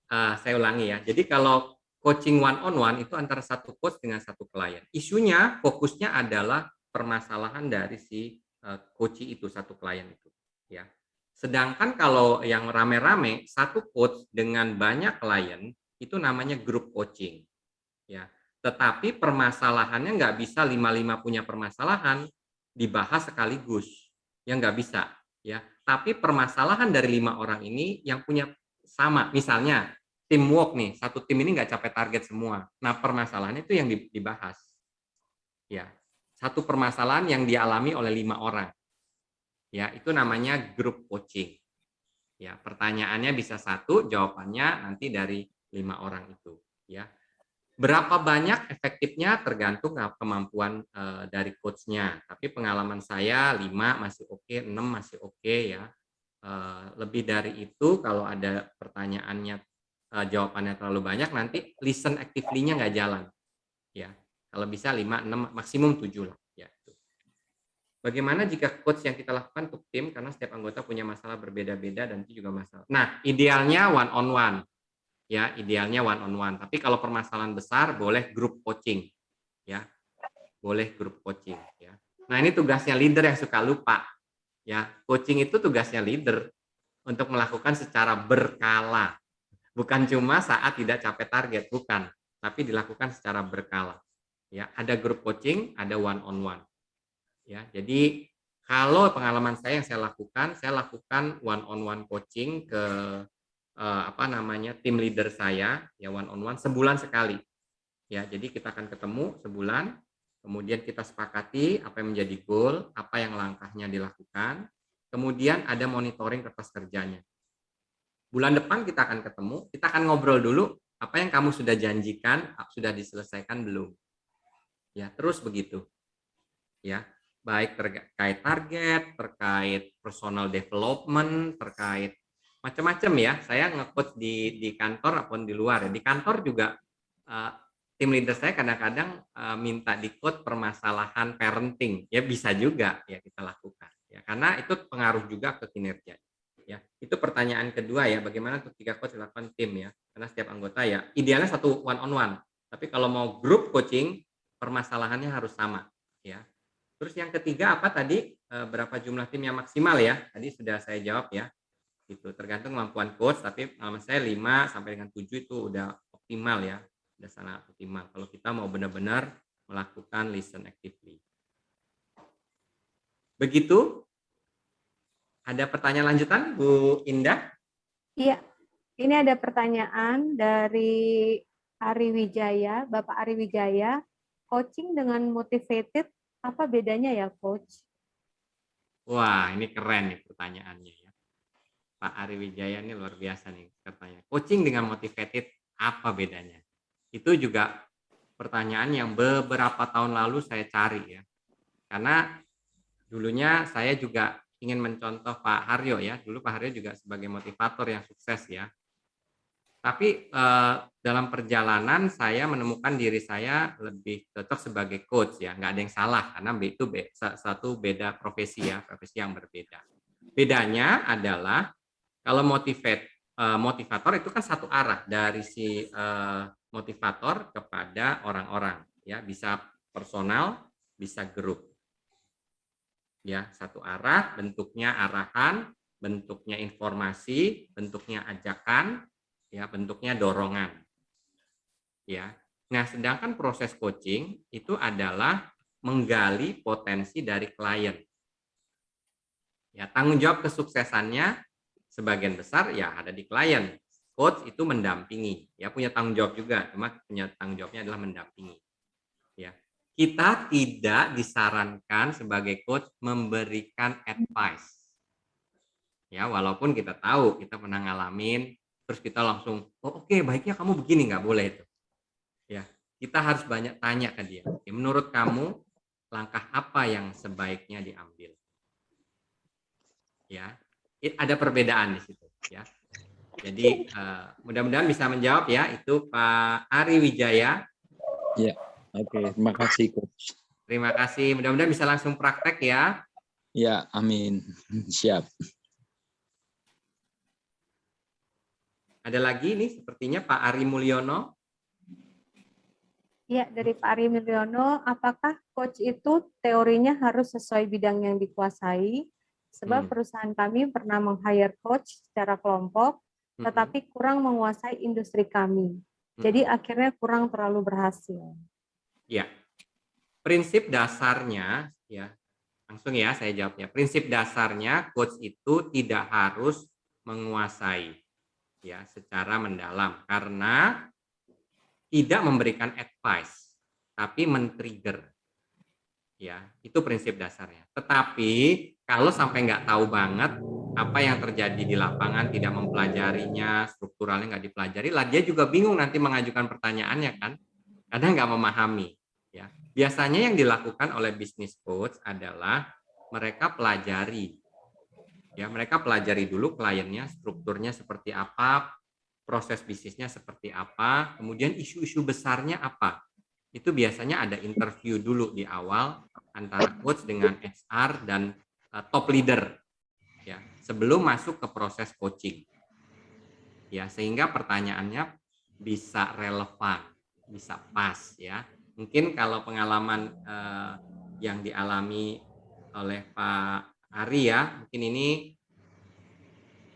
Saya ulangi ya. Jadi kalau coaching one on one itu antara satu coach dengan satu klien. Isunya fokusnya adalah permasalahan dari si coachee itu, satu klien itu. Ya. Sedangkan kalau yang rame-rame satu coach dengan banyak klien itu namanya group coaching. Ya. Tetapi permasalahannya nggak bisa 5-5 punya permasalahan dibahas sekaligus. Ya nggak bisa. Ya. Tapi permasalahan dari 5 orang ini yang punya sama, misalnya teamwork nih, satu tim ini nggak capai target semua. Nah, permasalahan itu yang dibahas. Ya, satu permasalahan yang dialami oleh 5 orang. Ya, itu namanya group coaching. Ya, pertanyaannya bisa satu, jawabannya nanti dari 5 orang itu. Ya, berapa banyak efektifnya tergantung kemampuan dari coachnya. Tapi pengalaman saya 5 masih oke, 6 masih oke ya. Lebih dari itu kalau ada pertanyaannya jawabannya terlalu banyak, nanti listen actively-nya nggak jalan ya. Kalau bisa 5, 6, maksimum 7 lah. Ya. Bagaimana jika coach yang kita lakukan untuk tim, karena setiap anggota punya masalah berbeda-beda dan itu juga masalah. Nah, idealnya one on one. Ya, idealnya one on one. Tapi kalau permasalahan besar boleh group coaching. Ya. Boleh group coaching, ya. Nah, ini tugasnya leader yang suka lupa. Ya, coaching itu tugasnya leader untuk melakukan secara berkala. Bukan cuma saat tidak capai target, bukan, tapi dilakukan secara berkala. Ya, ada group coaching, ada one on one. Ya, jadi kalau pengalaman saya yang saya lakukan one on one coaching ke tim leader saya, ya one on one sebulan sekali. Ya, jadi kita akan ketemu sebulan, kemudian kita sepakati apa yang menjadi goal, apa yang langkahnya dilakukan, kemudian ada monitoring kertas kerjanya. Bulan depan kita akan ketemu, kita akan ngobrol dulu apa yang kamu sudah janjikan, sudah diselesaikan belum. Ya, terus begitu. Ya, baik terkait target, terkait personal development, terkait macam-macam ya. Saya nge-coach di kantor ataupun di luar. Di kantor juga tim leader saya kadang-kadang minta di-coach permasalahan parenting. Ya bisa juga ya kita lakukan. Ya, karena itu pengaruh juga ke kinerja. Ya, itu pertanyaan kedua ya, bagaimana untuk 3 coach dilakukan tim ya. Karena setiap anggota ya idealnya satu one on one. Tapi kalau mau group coaching permasalahannya harus sama ya. Terus yang ketiga apa tadi? Berapa jumlah tim yang maksimal ya? Tadi sudah saya jawab ya. Itu tergantung kemampuan coach, tapi pengalaman saya 5 sampai dengan 7 itu udah optimal ya. Udah sangat optimal. Kalau kita mau benar-benar melakukan listen actively. Begitu? Ada pertanyaan lanjutan, Bu Indah? Iya, ini ada pertanyaan dari Ari Wijaya, Bapak Ari Wijaya. Coaching dengan motivated, apa bedanya ya, Coach? Wah, ini keren nih pertanyaannya ya. Pak Ari Wijaya ini luar biasa nih katanya. Coaching dengan motivated, apa bedanya? Itu juga pertanyaan yang beberapa tahun lalu saya cari ya. Karena dulunya saya juga ingin mencontoh Pak Haryo ya. Dulu Pak Haryo juga sebagai motivator yang sukses ya. Tapi dalam perjalanan saya menemukan diri saya lebih cocok sebagai coach ya. Nggak ada yang salah karena itu satu beda profesi ya, profesi yang berbeda. Bedanya adalah kalau motivator itu kan satu arah dari si motivator kepada orang-orang ya, bisa personal, bisa grup. Ya, satu arah, bentuknya arahan, bentuknya informasi, bentuknya ajakan, ya, bentuknya dorongan. Ya. Nah, sedangkan proses coaching itu adalah menggali potensi dari klien. Ya, tanggung jawab kesuksesannya sebagian besar ya ada di klien. Coach itu mendampingi, ya punya tanggung jawab juga, cuma punya tanggung jawabnya adalah mendampingi. Ya. Kita tidak disarankan sebagai coach memberikan advice. Ya, walaupun kita tahu kita pernah ngalamin, terus kita langsung, oh oke, baiknya kamu begini, nggak boleh itu. Ya, kita harus banyak tanya ke dia. Ya, menurut kamu langkah apa yang sebaiknya diambil? Ya, ada perbedaan di situ. Ya, jadi mudah-mudahan bisa menjawab ya. Itu Pak Ari Wijaya. Ya, oke. Terima kasih, Coach. Terima kasih. Mudah-mudahan bisa langsung praktek ya. Ya, amin. Siap. Ada lagi nih, sepertinya Pak Ari Mulyono. Ya, dari Pak Ari Mulyono, apakah coach itu teorinya harus sesuai bidang yang dikuasai? Sebab perusahaan kami pernah meng-hire coach secara kelompok, tetapi kurang menguasai industri kami. Jadi akhirnya kurang terlalu berhasil. Ya, prinsip dasarnya, ya langsung ya saya jawabnya. Prinsip dasarnya coach itu tidak harus menguasai ya secara mendalam karena tidak memberikan advice tapi men-trigger ya, itu prinsip dasarnya. Tetapi kalau sampai nggak tahu banget apa yang terjadi di lapangan, tidak mempelajarinya, strukturalnya nggak dipelajari, lah dia juga bingung nanti mengajukan pertanyaannya kan, karena nggak memahami ya. Biasanya yang dilakukan oleh business coach adalah mereka pelajari. Ya, mereka pelajari dulu kliennya, strukturnya seperti apa, proses bisnisnya seperti apa, kemudian isu-isu besarnya apa. itu biasanya ada interview dulu di awal antara coach dengan HR dan top leader, ya, sebelum masuk ke proses coaching, ya, sehingga pertanyaannya bisa relevan, bisa pas, ya. Mungkin kalau pengalaman yang dialami oleh Pak Ari, ya, mungkin ini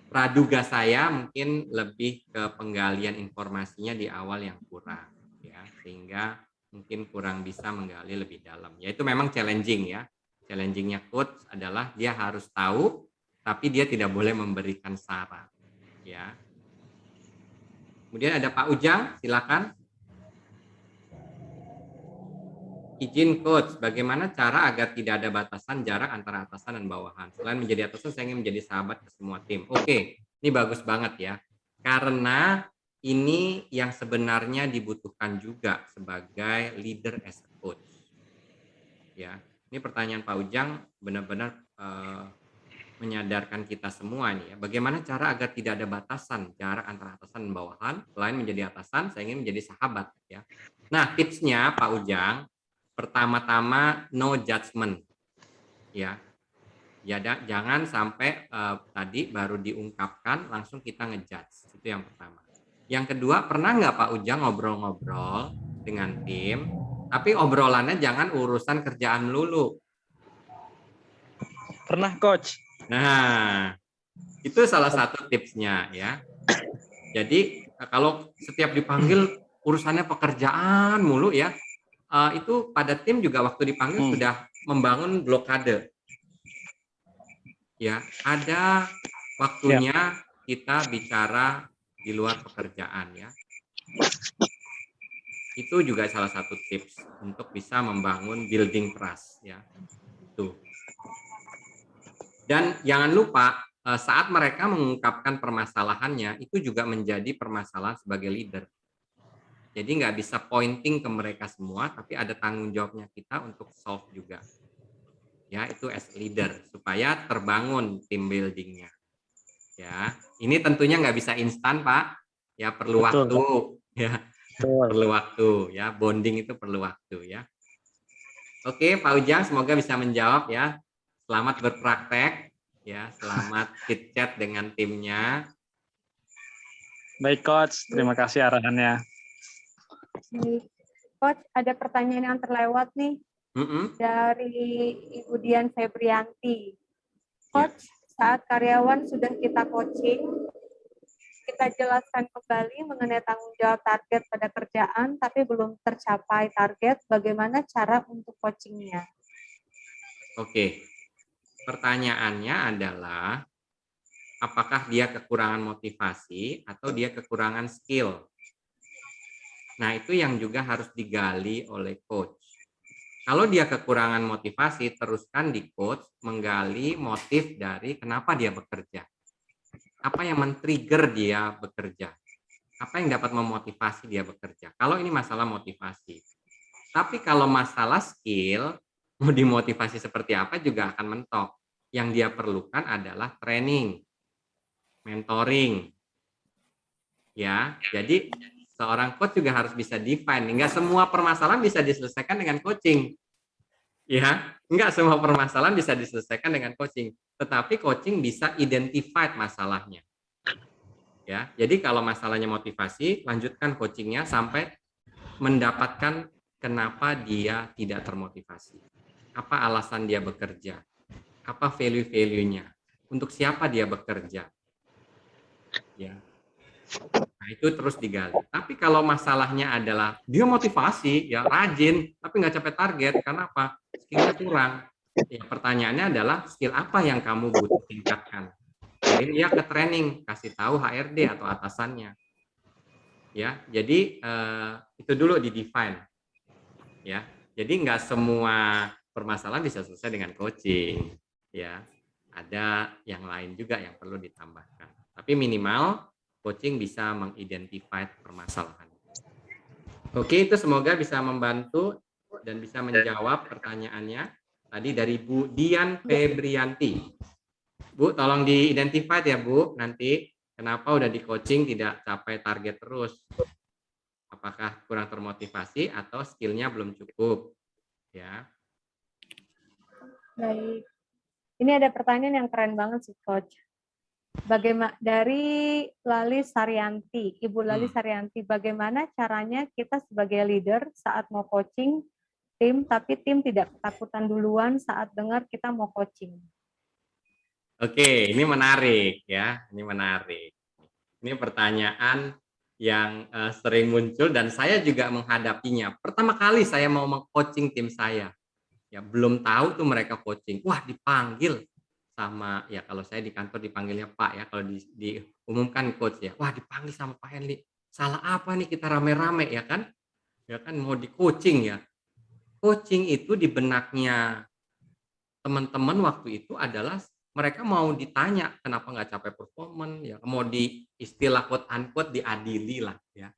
praduga saya mungkin lebih ke penggalian informasinya di awal yang kurang, ya, sehingga mungkin kurang bisa menggali lebih dalam. Ya, itu memang challenging, ya. Challengingnya coach adalah dia harus tahu, tapi dia tidak boleh memberikan saran, ya. Kemudian ada Pak Ujang, silakan. Izin coach, bagaimana cara agar tidak ada batasan jarak antara atasan dan bawahan? Selain menjadi atasan, saya ingin menjadi sahabat ke semua tim. Oke, ini bagus banget ya. Karena ini yang sebenarnya dibutuhkan juga sebagai leader as a coach. Ya, ini pertanyaan Pak Ujang benar-benar menyadarkan kita semua nih ya. Bagaimana cara agar tidak ada batasan jarak antara atasan dan bawahan? Selain menjadi atasan, saya ingin menjadi sahabat ya. Nah, tipsnya Pak Ujang, pertama-tama no judgment, ya. Ya, jangan sampai tadi baru diungkapkan langsung kita ngejudge. Itu yang pertama. Yang kedua, pernah nggak Pak Ujang ngobrol-ngobrol dengan tim, tapi obrolannya jangan urusan kerjaan lulu. Pernah, Coach. Nah, itu salah satu tipsnya ya. Jadi kalau setiap dipanggil urusannya pekerjaan mulu ya, itu pada tim juga waktu dipanggil sudah membangun blokade. Ya, ada waktunya kita bicara di luar pekerjaan ya. Itu juga salah satu tips untuk bisa membangun building trust ya. Tuh. Dan jangan lupa saat mereka mengungkapkan permasalahannya itu juga menjadi permasalahan sebagai leader. Jadi nggak bisa pointing ke mereka semua, tapi ada tanggung jawabnya kita untuk solve juga. Ya, itu as leader supaya terbangun team building-nya. Ya, ini tentunya nggak bisa instan, Pak. Ya, perlu waktu. Ya, perlu waktu. Ya, bonding itu perlu waktu. Ya. Oke, Pak Ujang, semoga bisa menjawab ya. Selamat berpraktek. Ya, selamat chit chat dengan timnya. Baik, Coach. Terima kasih arahannya. Coach, ada pertanyaan yang terlewat nih. Dari Ibu Dian Febrianti. Coach, saat karyawan sudah kita coaching, kita jelaskan kembali mengenai tanggung jawab target pada kerjaan, tapi belum tercapai target, bagaimana cara untuk coachingnya? Oke, pertanyaannya adalah apakah dia kekurangan motivasi atau dia kekurangan skill? Nah, itu yang juga harus digali oleh coach. Kalau dia kekurangan motivasi, teruskan di coach menggali motif dari kenapa dia bekerja. Apa yang men-trigger dia bekerja? Apa yang dapat memotivasi dia bekerja? Kalau ini masalah motivasi. Tapi kalau masalah skill, mau dimotivasi seperti apa juga akan mentok. Yang dia perlukan adalah training, mentoring. Ya, jadi seorang coach juga harus bisa define. Enggak semua permasalahan bisa diselesaikan dengan coaching. Ya, enggak semua permasalahan bisa diselesaikan dengan coaching. Tetapi coaching bisa identify masalahnya. Ya, jadi kalau masalahnya motivasi, lanjutkan coachingnya sampai mendapatkan kenapa dia tidak termotivasi. Apa alasan dia bekerja? Apa value-value-nya? Untuk siapa dia bekerja? Ya. Nah, itu terus digali. Tapi kalau masalahnya adalah dia motivasi, ya rajin, tapi nggak capai target, karena apa? Skillnya kurang. Ya, pertanyaannya adalah skill apa yang kamu butuh tingkatkan? Jadi dia ke training, kasih tahu HRD atau atasannya. Ya, jadi itu dulu di define. Ya, jadi nggak semua permasalahan bisa selesai dengan coaching. Ya, ada yang lain juga yang perlu ditambahkan. Tapi minimal coaching bisa mengidentify permasalahan. Oke, itu semoga bisa membantu dan bisa menjawab pertanyaannya. Tadi dari Bu Dian Febrianti. Bu, tolong di-identify ya Bu, nanti kenapa udah di coaching tidak capai target terus. Apakah kurang termotivasi atau skillnya belum cukup? Ya. Baik. Ini ada pertanyaan yang keren banget sih, Coach. Bagaimana dari Lali Saryanti, Ibu Lali Saryanti, bagaimana caranya kita sebagai leader saat mau coaching tim, tapi tim tidak ketakutan duluan saat dengar kita mau coaching? Oke, ini menarik ya, ini menarik. Ini pertanyaan yang sering muncul dan saya juga menghadapinya. Pertama kali saya mau meng-coaching tim saya, ya belum tahu tuh mereka coaching. Wah, dipanggil sama, ya kalau saya di kantor dipanggilnya Pak ya, kalau diumumkan coach ya. Wah, dipanggil sama Pak Henry. Salah apa nih kita rame-rame ya kan? Ya kan mau di coaching ya. Coaching itu di benaknya teman-teman waktu itu adalah mereka mau ditanya kenapa nggak capai performan, ya mau di istilah quote unquote diadili lah ya.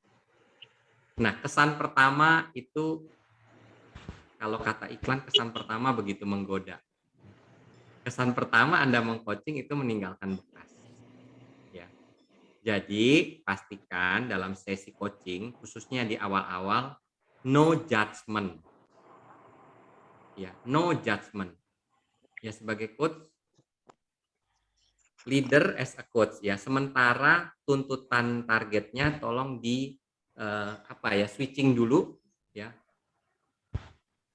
Nah, kesan pertama itu kalau kata iklan, kesan pertama begitu menggoda. Kesan pertama Anda meng-coaching itu meninggalkan bekas. Ya. Jadi, pastikan dalam sesi coaching khususnya di awal-awal no judgment. Ya, no judgment. Ya, sebagai coach, leader as a coach ya. Sementara tuntutan targetnya tolong di switching dulu ya.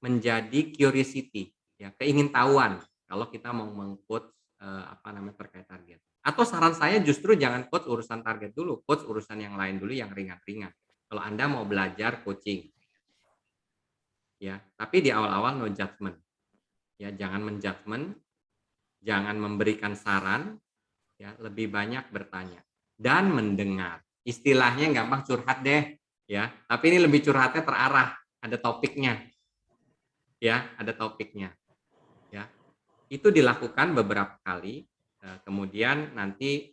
Menjadi curiosity ya, keingintahuan kalau kita mau meng-coach terkait target. Atau saran saya justru jangan coach urusan target dulu, coach urusan yang lain dulu yang ringan-ringan. Kalau Anda mau belajar coaching. Ya, tapi di awal-awal no judgment. Ya, jangan menjudgment, jangan memberikan saran, ya, lebih banyak bertanya dan mendengar. Istilahnya gampang curhat deh, ya. Tapi ini lebih curhatnya terarah, ada topiknya. Ya, ada topiknya. Ya. Itu dilakukan beberapa kali, kemudian nanti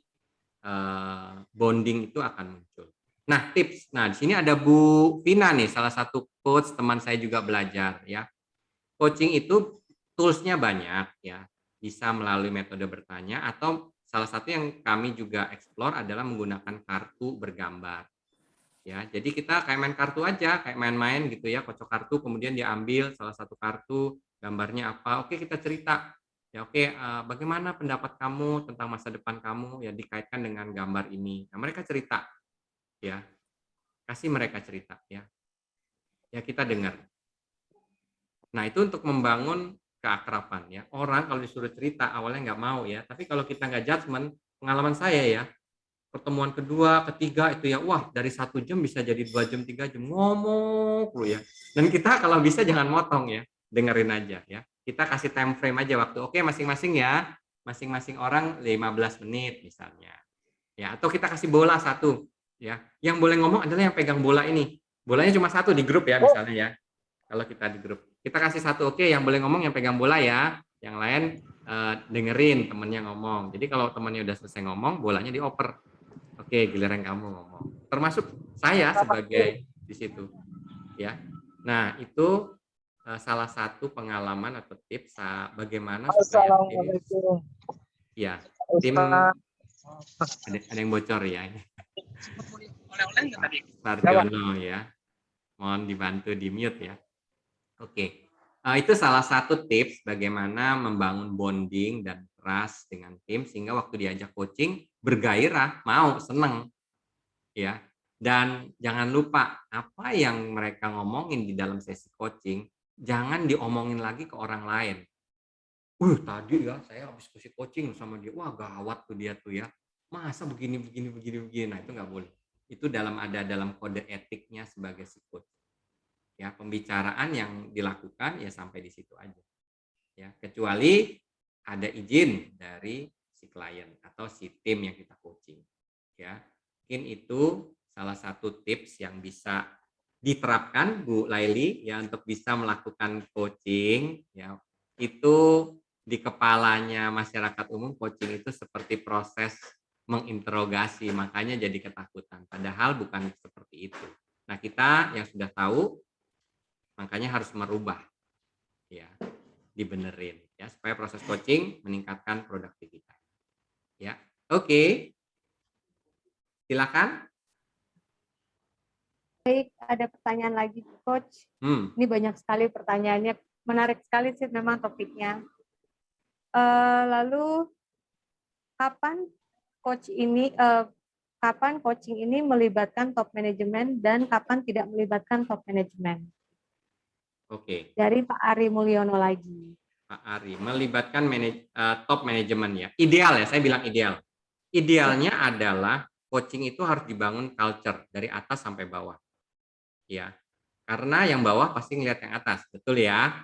bonding itu akan muncul. Nah, tips. Nah, di sini ada Bu Vina nih, salah satu coach teman saya juga belajar ya. Coaching itu tools-nya banyak ya. Bisa melalui metode bertanya atau salah satu yang kami juga explore adalah menggunakan kartu bergambar. Ya, jadi kita kayak main kartu aja, kayak main-main gitu ya, kocok kartu kemudian diambil salah satu kartu, gambarnya apa, oke kita cerita. Ya oke, bagaimana pendapat kamu tentang masa depan kamu ya dikaitkan dengan gambar ini. Nah, mereka cerita ya. Kasih mereka cerita ya. Ya kita dengar. Nah, itu untuk membangun keakraban ya. Orang kalau disuruh cerita awalnya nggak mau ya, tapi kalau kita nggak judgement, pengalaman saya ya, pertemuan kedua, ketiga itu ya, wah dari 1 jam bisa jadi 2 jam, 3 jam ngomong lu ya. Dan kita kalau bisa jangan motong ya, dengerin aja ya. Kita kasih time frame aja waktu. Oke, masing-masing ya, masing-masing orang 15 menit misalnya. Ya, atau kita kasih bola satu ya. Yang boleh ngomong adalah yang pegang bola ini. Bolanya cuma satu di grup ya misalnya ya. Kalau kita di grup, kita kasih satu, oke, yang boleh ngomong yang pegang bola ya. Yang lain dengerin temennya ngomong. Jadi kalau temennya udah selesai ngomong, bolanya dioper. Oke, giliran kamu ngomong. Termasuk saya sebagai di situ. Ya. Nah, itu salah satu pengalaman atau tips bagaimana supaya tim ya, tim ada yang bocor ya. Sarjono ya. Mohon dibantu di mute ya. Oke. Itu salah satu tips bagaimana membangun bonding dan trust dengan tim sehingga waktu diajak coaching bergairah, mau, seneng. Ya. Dan jangan lupa apa yang mereka ngomongin di dalam sesi coaching, jangan diomongin lagi ke orang lain. Tadi ya saya habis kasih coaching sama dia, wah gawat tuh dia tuh ya. Masa begini. Nah, itu nggak boleh. Itu ada dalam kode etiknya sebagai si coach. Ya, pembicaraan yang dilakukan ya sampai di situ aja. Ya, kecuali ada izin dari si klien atau si tim yang kita coaching. Ya, mungkin itu salah satu tips yang bisa diterapkan Bu Laili ya untuk bisa melakukan coaching ya. Itu di kepalanya masyarakat umum coaching itu seperti proses menginterogasi, makanya jadi ketakutan. Padahal bukan seperti itu. Nah, kita yang sudah tahu makanya harus merubah ya, dibenerin ya supaya proses coaching meningkatkan produktivitas. Ya. Oke. Silakan. Baik, ada pertanyaan lagi, Coach. Ini banyak sekali pertanyaannya, menarik sekali sih memang topiknya. Lalu kapan kapan coaching ini melibatkan top manajemen dan kapan tidak melibatkan top manajemen? Oke, Dari Pak Ari Mulyono lagi. Pak Ari, melibatkan top manajemen ya. Ideal ya, saya bilang ideal. Idealnya adalah coaching itu harus dibangun culture dari atas sampai bawah. Ya, karena yang bawah pasti ngelihat yang atas, betul ya?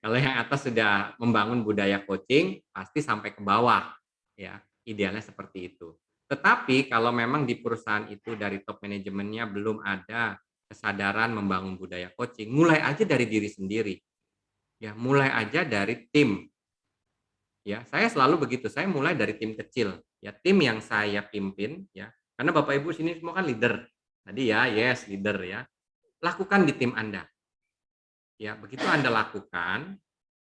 Kalau yang atas sudah membangun budaya coaching, pasti sampai ke bawah. Ya, idealnya seperti itu. Tetapi kalau memang di perusahaan itu dari top manajemennya belum ada kesadaran membangun budaya coaching, mulai aja dari diri sendiri. Ya, mulai aja dari tim. Ya, saya selalu begitu. Saya mulai dari tim kecil. Ya, tim yang saya pimpin ya. Karena Bapak Ibu sini semua kan leader. Tadi ya, yes, leader ya. Lakukan di tim Anda. Ya, begitu Anda lakukan,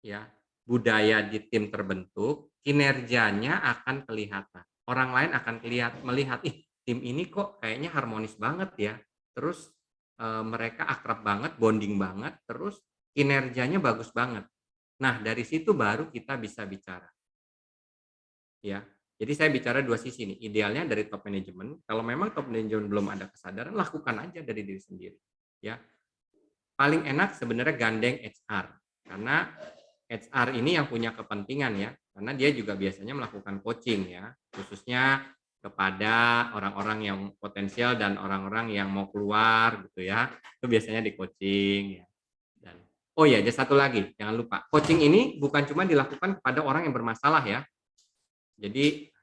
ya, budaya di tim terbentuk, kinerjanya akan kelihatan. Orang lain akan melihat, ih, tim ini kok kayaknya harmonis banget ya. Terus mereka akrab banget, bonding banget, terus kinerjanya bagus banget. Nah, dari situ baru kita bisa bicara. Ya. Jadi saya bicara dua sisi nih. Idealnya dari top manajemen, kalau memang top manajemen belum ada kesadaran, lakukan aja dari diri sendiri. Ya. Paling enak sebenarnya gandeng HR. Karena HR ini yang punya kepentingan ya, karena dia juga biasanya melakukan coaching ya, khususnya kepada orang-orang yang potensial dan orang-orang yang mau keluar gitu ya, itu biasanya di coaching ya. Dan oh ya, ada satu lagi, jangan lupa, coaching ini bukan cuma dilakukan kepada orang yang bermasalah ya. Jadi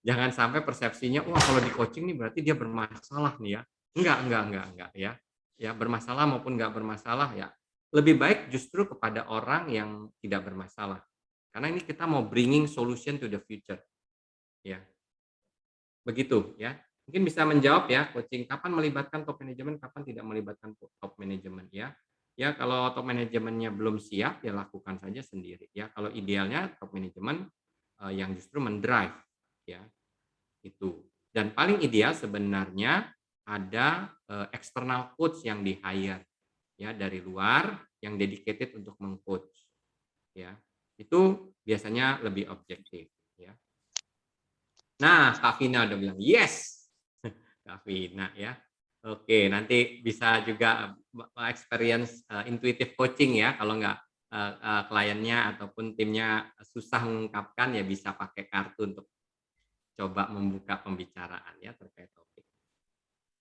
jangan sampai persepsinya, wah kalau di coaching nih berarti dia bermasalah nih ya. Enggak ya. Ya bermasalah maupun enggak bermasalah ya. Lebih baik justru kepada orang yang tidak bermasalah. Karena ini kita mau bringing solution to the future. Ya. Begitu ya. Mungkin bisa menjawab ya coaching kapan melibatkan top manajemen, kapan tidak melibatkan top manajemen ya. Ya kalau top manajemennya belum siap ya lakukan saja sendiri ya. Kalau idealnya top manajemen yang justru mendrive ya. Itu. Dan paling ideal sebenarnya ada external coach yang di-hire ya dari luar yang dedicated untuk meng-coach ya. Itu biasanya lebih objektif ya. Nah, Kak Vina udah bilang yes. Kak Vina ya. Oke, nanti bisa juga experience intuitive coaching ya kalau nggak kliennya ataupun timnya susah mengungkapkan ya bisa pakai kartu untuk coba membuka pembicaraan ya terkait topik.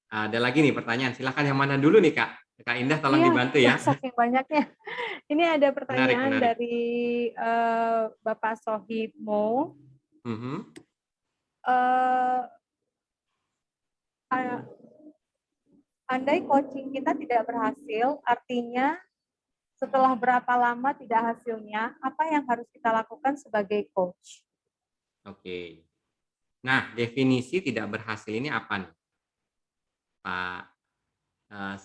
Ada lagi nih pertanyaan, silakan yang mana dulu nih Kak? Kak Indah tolong dibantu ya. Saking banyaknya. Ini ada pertanyaan Menarik. dari Bapak Sohib Mo. Andai coaching kita tidak berhasil, artinya setelah berapa lama tidak hasilnya, apa yang harus kita lakukan sebagai coach? Oke. Nah, definisi tidak berhasil ini apa nih? Pak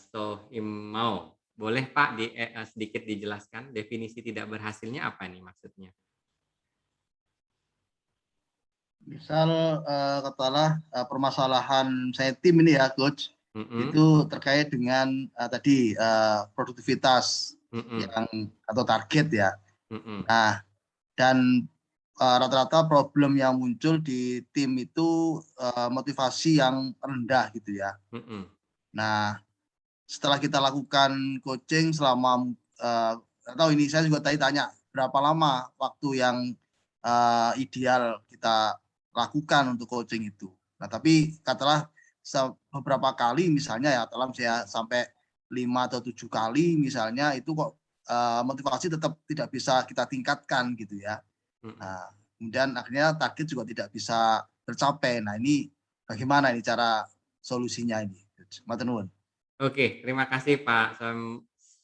Sohimau, boleh Pak sedikit dijelaskan definisi tidak berhasilnya apa nih maksudnya? Misal katakanlah permasalahan saya tim ini ya coach, itu terkait dengan tadi produktivitas yang atau target ya. Nah, dan rata-rata problem yang muncul di tim itu motivasi yang rendah gitu ya. Nah, setelah kita lakukan coaching selama atau ini saya juga tadi tanya berapa lama waktu yang ideal kita lakukan untuk coaching itu. Nah, tapi katakanlah beberapa kali misalnya ya, dalam saya sampai 5 atau 7 kali misalnya itu kok motivasi tetap tidak bisa kita tingkatkan gitu ya. Nah, kemudian akhirnya target juga tidak bisa tercapai. Nah, ini bagaimana ini cara solusinya ini? Matur nuwun. Oke, terima kasih Pak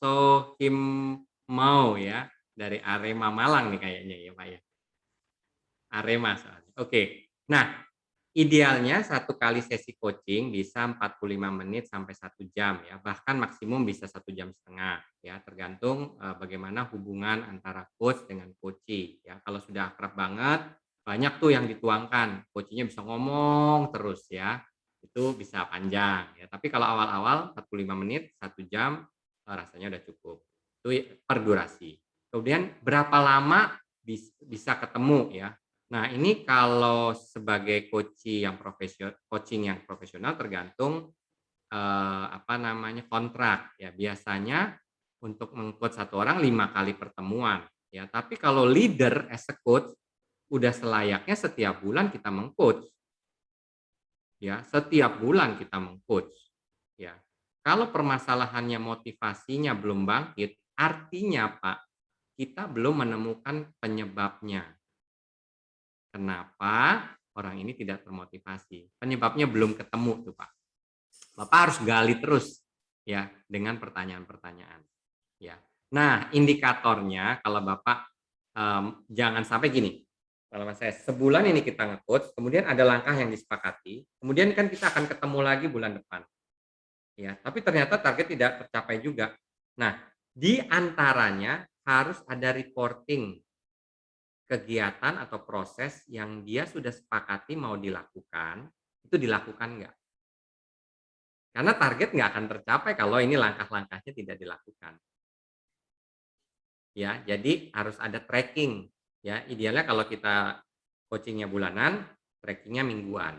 Sohimau ya dari Arema Malang nih kayaknya ya Pak ya. Arema soalnya. Oke. Nah, idealnya satu kali sesi coaching bisa 45 menit sampai 1 jam ya, bahkan maksimum bisa 1 jam setengah ya, tergantung bagaimana hubungan antara coach dengan coachee ya. Kalau sudah akrab banget, banyak tuh yang dituangkan, coachee-nya bisa ngomong terus ya. Itu itu bisa panjang ya. Tapi kalau awal-awal 45 menit, 1 jam rasanya udah cukup. Itu per durasi. Kemudian berapa lama bisa ketemu ya. Nah, ini kalau sebagai coaching yang profesional tergantung kontrak ya. Biasanya untuk meng-coach satu orang 5 kali pertemuan ya. Tapi kalau leader as a coach udah selayaknya setiap bulan kita meng-coach. Ya, setiap bulan kita meng-coach. Ya. Kalau permasalahannya motivasinya belum bangkit, artinya Pak, kita belum menemukan penyebabnya. Kenapa orang ini tidak termotivasi? Penyebabnya belum ketemu tuh Pak. Bapak harus gali terus ya dengan pertanyaan-pertanyaan. Ya. Nah, indikatornya kalau Bapak jangan sampai gini. Kalau saya sebulan ini kita nge-coach, kemudian ada langkah yang disepakati, kemudian kan kita akan ketemu lagi bulan depan. Ya, tapi ternyata target tidak tercapai juga. Nah, di antaranya harus ada reporting kegiatan atau proses yang dia sudah sepakati mau dilakukan, itu dilakukan nggak? Karena target nggak akan tercapai kalau ini langkah-langkahnya tidak dilakukan. Ya, jadi harus ada tracking. Ya, idealnya kalau kita coachingnya bulanan, trackingnya mingguan.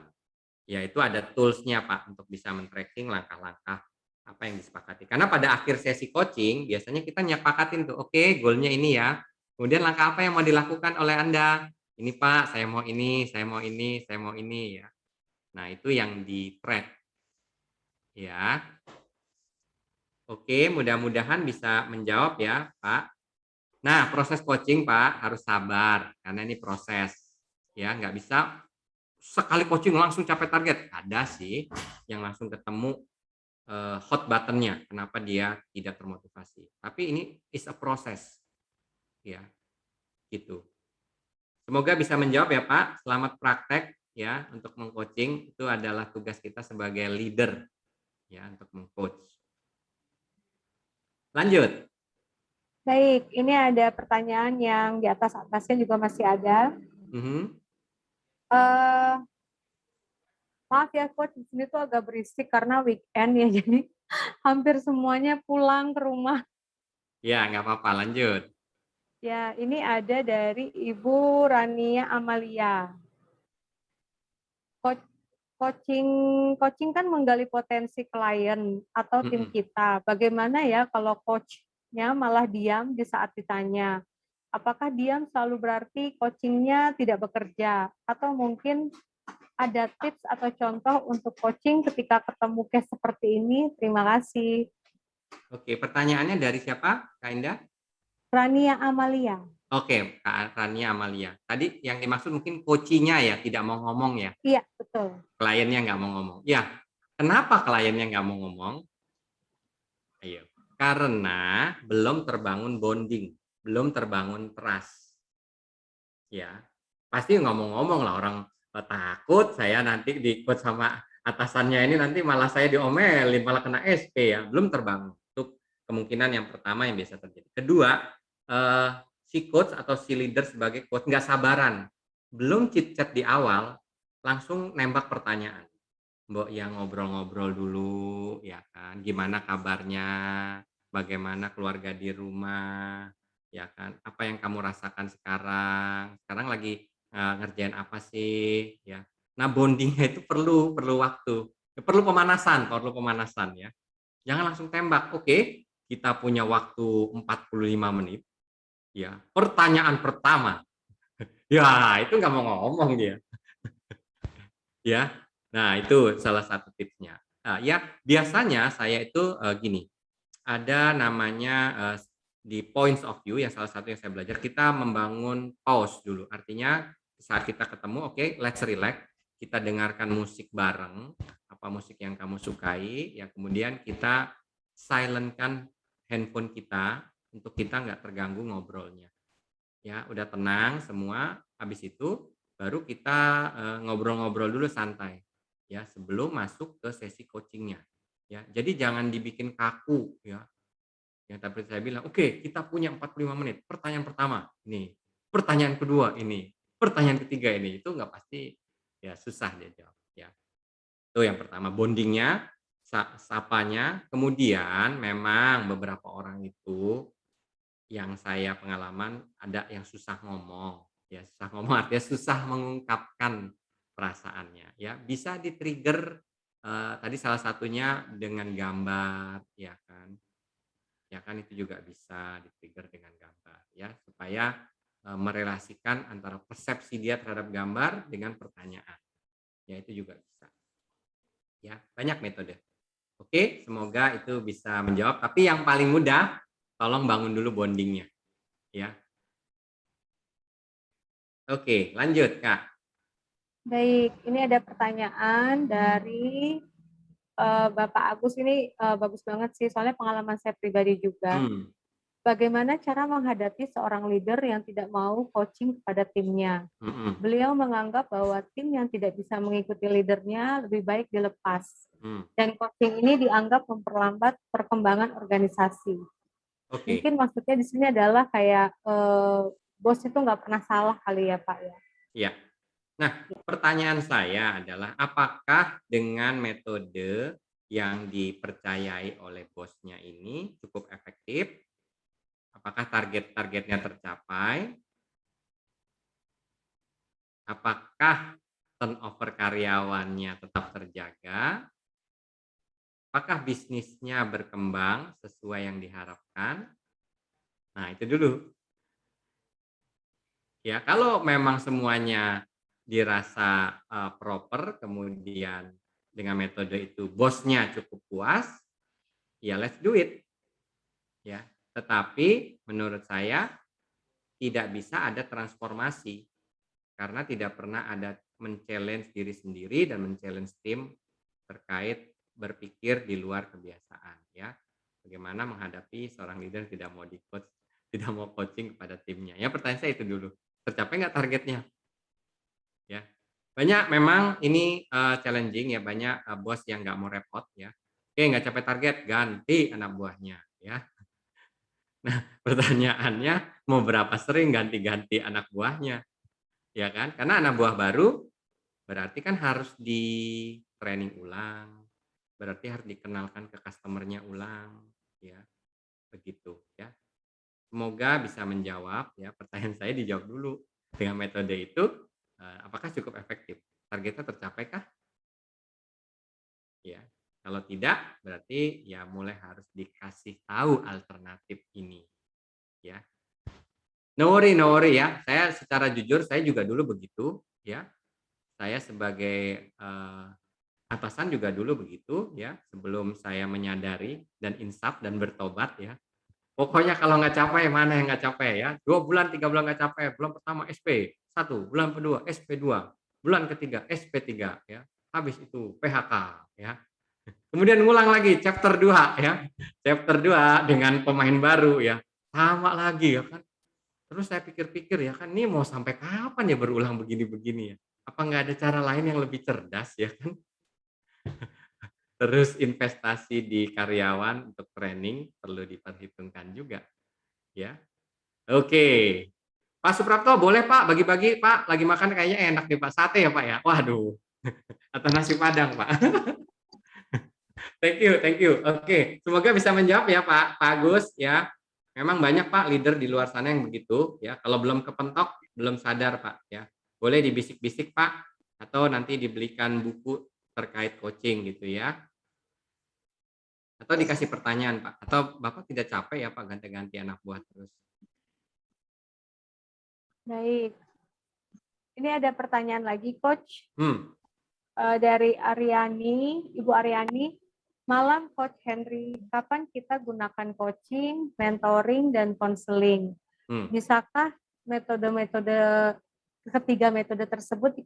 Ya, itu ada tools-nya Pak untuk bisa men-tracking langkah-langkah apa yang disepakati. Karena pada akhir sesi coaching biasanya kita nyepakatin tuh, oke, goalnya ini ya. Kemudian langkah apa yang mau dilakukan oleh Anda? Ini Pak, saya mau ini, saya mau ini, saya mau ini ya. Nah, itu yang di-track. Ya. Oke, mudah-mudahan bisa menjawab ya, Pak. Nah, proses coaching, Pak, harus sabar karena ini proses. Ya, nggak bisa sekali coaching langsung capai target. Ada sih yang langsung ketemu hot button-nya, kenapa dia tidak termotivasi. Tapi ini is a process. Ya, gitu. Semoga bisa menjawab ya Pak. Selamat praktek ya untuk mengcoaching, itu adalah tugas kita sebagai leader ya untuk mengcoach. Lanjut. Baik, ini ada pertanyaan yang di atasnya juga masih ada. Maaf ya Coach, di sini tuh agak berisik karena weekend ya, jadi hampir semuanya pulang ke rumah. Ya, nggak apa-apa, lanjut. Ya, ini ada dari Ibu Rania Amalia. Coaching kan menggali potensi klien atau tim kita. Bagaimana ya kalau coachnya malah diam di saat ditanya? Apakah diam selalu berarti coachingnya tidak bekerja? Atau mungkin ada tips atau contoh untuk coaching ketika ketemu case seperti ini? Terima kasih. Oke, pertanyaannya dari siapa, Kak Indah? Rania Amalia. Oke, Kak Rania Amalia. Tadi yang dimaksud mungkin coachingnya ya, tidak mau ngomong ya? Iya, betul. Kliennya nggak mau ngomong. Ya, kenapa kliennya nggak mau ngomong? Ayo, karena belum terbangun bonding, belum terbangun trust. Ya, pasti ngomong-ngomong lah orang takut saya nanti di-coach sama atasannya ini nanti malah saya diomelin, malah kena SP ya, belum terbangun. Itu kemungkinan yang pertama yang biasa terjadi. Kedua, si coach atau si leader sebagai coach nggak sabaran, belum chit-chat di awal, langsung nembak pertanyaan. Mbok yang ngobrol-ngobrol dulu, ya kan, gimana kabarnya, bagaimana keluarga di rumah, ya kan, apa yang kamu rasakan sekarang lagi ngerjain apa sih, ya. Nah, bondingnya itu perlu waktu, perlu pemanasan ya. Jangan langsung tembak, oke, kita punya waktu 45 menit, ya. Pertanyaan pertama, ya itu nggak mau ngomong dia, ya. Nah, itu salah satu tipsnya. Ya, biasanya saya itu gini, ada namanya di points of view yang salah satu yang saya belajar, kita membangun pause dulu. Artinya saat kita ketemu, oke, let's relax, kita dengarkan musik bareng, apa musik yang kamu sukai, ya kemudian kita silentkan handphone kita untuk kita nggak terganggu ngobrolnya. Ya, udah tenang semua, habis itu baru kita ngobrol-ngobrol dulu santai. Ya, sebelum masuk ke sesi coachingnya. Ya, jadi jangan dibikin kaku ya. Ya, tapi saya bilang, oke, kita punya 45 menit. Pertanyaan pertama ini, pertanyaan kedua ini, pertanyaan ketiga ini, itu nggak pasti ya susah dia jawab ya. Itu yang pertama, bondingnya, sapanya. Kemudian memang beberapa orang itu yang saya pengalaman ada yang susah ngomong, ya susah ngomong artinya susah mengungkapkan perasaannya, ya bisa di-trigger tadi salah satunya dengan gambar, ya kan itu juga bisa di-trigger dengan gambar, ya supaya merelasikan antara persepsi dia terhadap gambar dengan pertanyaan, ya itu juga bisa, ya banyak metode. Oke, semoga itu bisa menjawab. Tapi yang paling mudah, tolong bangun dulu bondingnya, ya. Oke, lanjut Kak. Baik, ini ada pertanyaan dari Bapak Agus. Ini bagus banget sih, soalnya pengalaman saya pribadi juga. Bagaimana cara menghadapi seorang leader yang tidak mau coaching kepada timnya? Beliau menganggap bahwa tim yang tidak bisa mengikuti leadernya lebih baik dilepas. Dan coaching ini dianggap memperlambat perkembangan organisasi. Mungkin maksudnya di sini adalah kayak bos itu nggak pernah salah kali ya Pak ya? Iya. Nah, pertanyaan saya adalah apakah dengan metode yang dipercayai oleh bosnya ini cukup efektif? Apakah target-targetnya tercapai? Apakah turnover karyawannya tetap terjaga? Apakah bisnisnya berkembang sesuai yang diharapkan? Nah, itu dulu. Ya, kalau memang semuanya dirasa proper, kemudian dengan metode itu bosnya cukup puas, ya let's do it. Ya, tetapi menurut saya tidak bisa ada transformasi karena tidak pernah ada men-challenge diri sendiri dan men-challenge tim terkait berpikir di luar kebiasaan, ya. Bagaimana menghadapi seorang leader tidak mau di-coach, tidak mau coaching kepada timnya. Ya, pertanyaan saya itu dulu. Tercapai nggak targetnya? Ya, banyak memang ini challenging ya, banyak bos yang nggak mau repot ya. Oke, nggak capai target, ganti anak buahnya ya. Nah, pertanyaannya mau berapa sering ganti-ganti anak buahnya, ya kan? Karena anak buah baru berarti kan harus di training ulang, berarti harus dikenalkan ke customernya ulang, ya begitu ya. Semoga bisa menjawab ya, pertanyaan saya dijawab dulu dengan metode itu. Apakah cukup efektif? Targetnya tercapai kah? Ya, kalau tidak berarti ya mulai harus dikasih tahu alternatif ini. Ya, no worry ya. Saya secara jujur saya juga dulu begitu. Ya, saya sebagai atasan juga dulu begitu. Ya, sebelum saya menyadari dan insaf dan bertobat ya. Pokoknya kalau nggak capai mana yang nggak capai ya. 2 bulan, 3 bulan nggak capai. Bulan pertama SP 1, bulan kedua SP 2, bulan ketiga SP 3 ya. Habis itu PHK ya. Kemudian ngulang lagi chapter 2 ya. Chapter 2 dengan pemain baru ya. Sama lagi ya kan. Terus saya pikir-pikir ya kan ini mau sampai kapan ya berulang begini-begini ya. Apa nggak ada cara lain yang lebih cerdas ya kan? Terus investasi di karyawan untuk training perlu diperhitungkan juga, ya. Oke, Pak Suprapto boleh Pak bagi-bagi Pak, lagi makan kayaknya enak nih Pak, sate ya Pak ya? Waduh, atau nasi Padang Pak. Thank you. Oke, semoga bisa menjawab ya Pak Agus ya. Memang banyak Pak leader di luar sana yang begitu ya. Kalau belum kepentok, belum sadar Pak ya. Boleh dibisik-bisik Pak, atau nanti dibelikan buku terkait coaching gitu ya. Atau dikasih pertanyaan Pak, atau Bapak tidak capek ya Pak ganti-ganti anak buah terus? Baik. Ini ada pertanyaan lagi Coach. Dari Aryani, Ibu Aryani. Malam Coach Henry, kapan kita gunakan coaching, mentoring, dan konseling? Bisakah metode-metode ketiga metode tersebut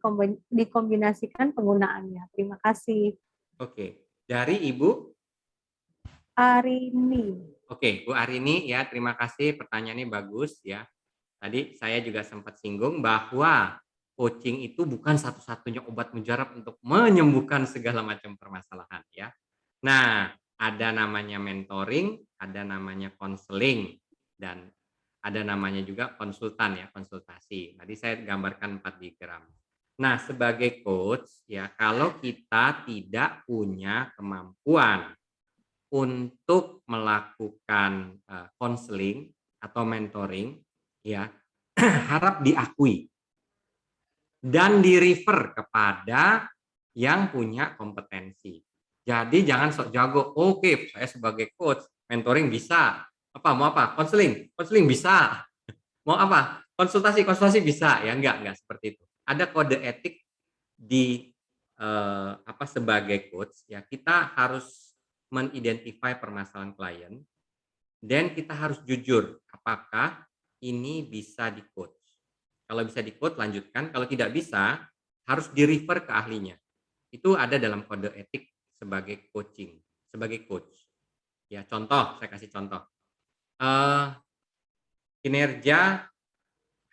dikombinasikan penggunaannya? Terima kasih. Oke, dari Ibu Arini. Oke, Bu Arini ya, terima kasih, pertanyaannya bagus ya. Tadi saya juga sempat singgung bahwa coaching itu bukan satu-satunya obat mujarab untuk menyembuhkan segala macam permasalahan ya. Nah, ada namanya mentoring, ada namanya konseling, dan ada namanya juga konsultan ya, konsultasi. Tadi saya gambarkan 4 diagram. Nah, sebagai coach ya, kalau kita tidak punya kemampuan untuk melakukan konseling atau mentoring, ya harap diakui dan di-refer kepada yang punya kompetensi. Jadi jangan sok jago, oke, saya sebagai coach, mentoring bisa. Apa mau apa? Konseling bisa. Mau apa? Konsultasi bisa. Ya enggak seperti itu. Ada kode etik di sebagai coach ya, kita harus menidentify permasalahan klien dan kita harus jujur apakah ini bisa di-coach. Kalau bisa di-coach lanjutkan, kalau tidak bisa harus di-refer ke ahlinya. Itu ada dalam kode etik sebagai coaching, sebagai coach. Ya, contoh, saya kasih contoh. Kinerja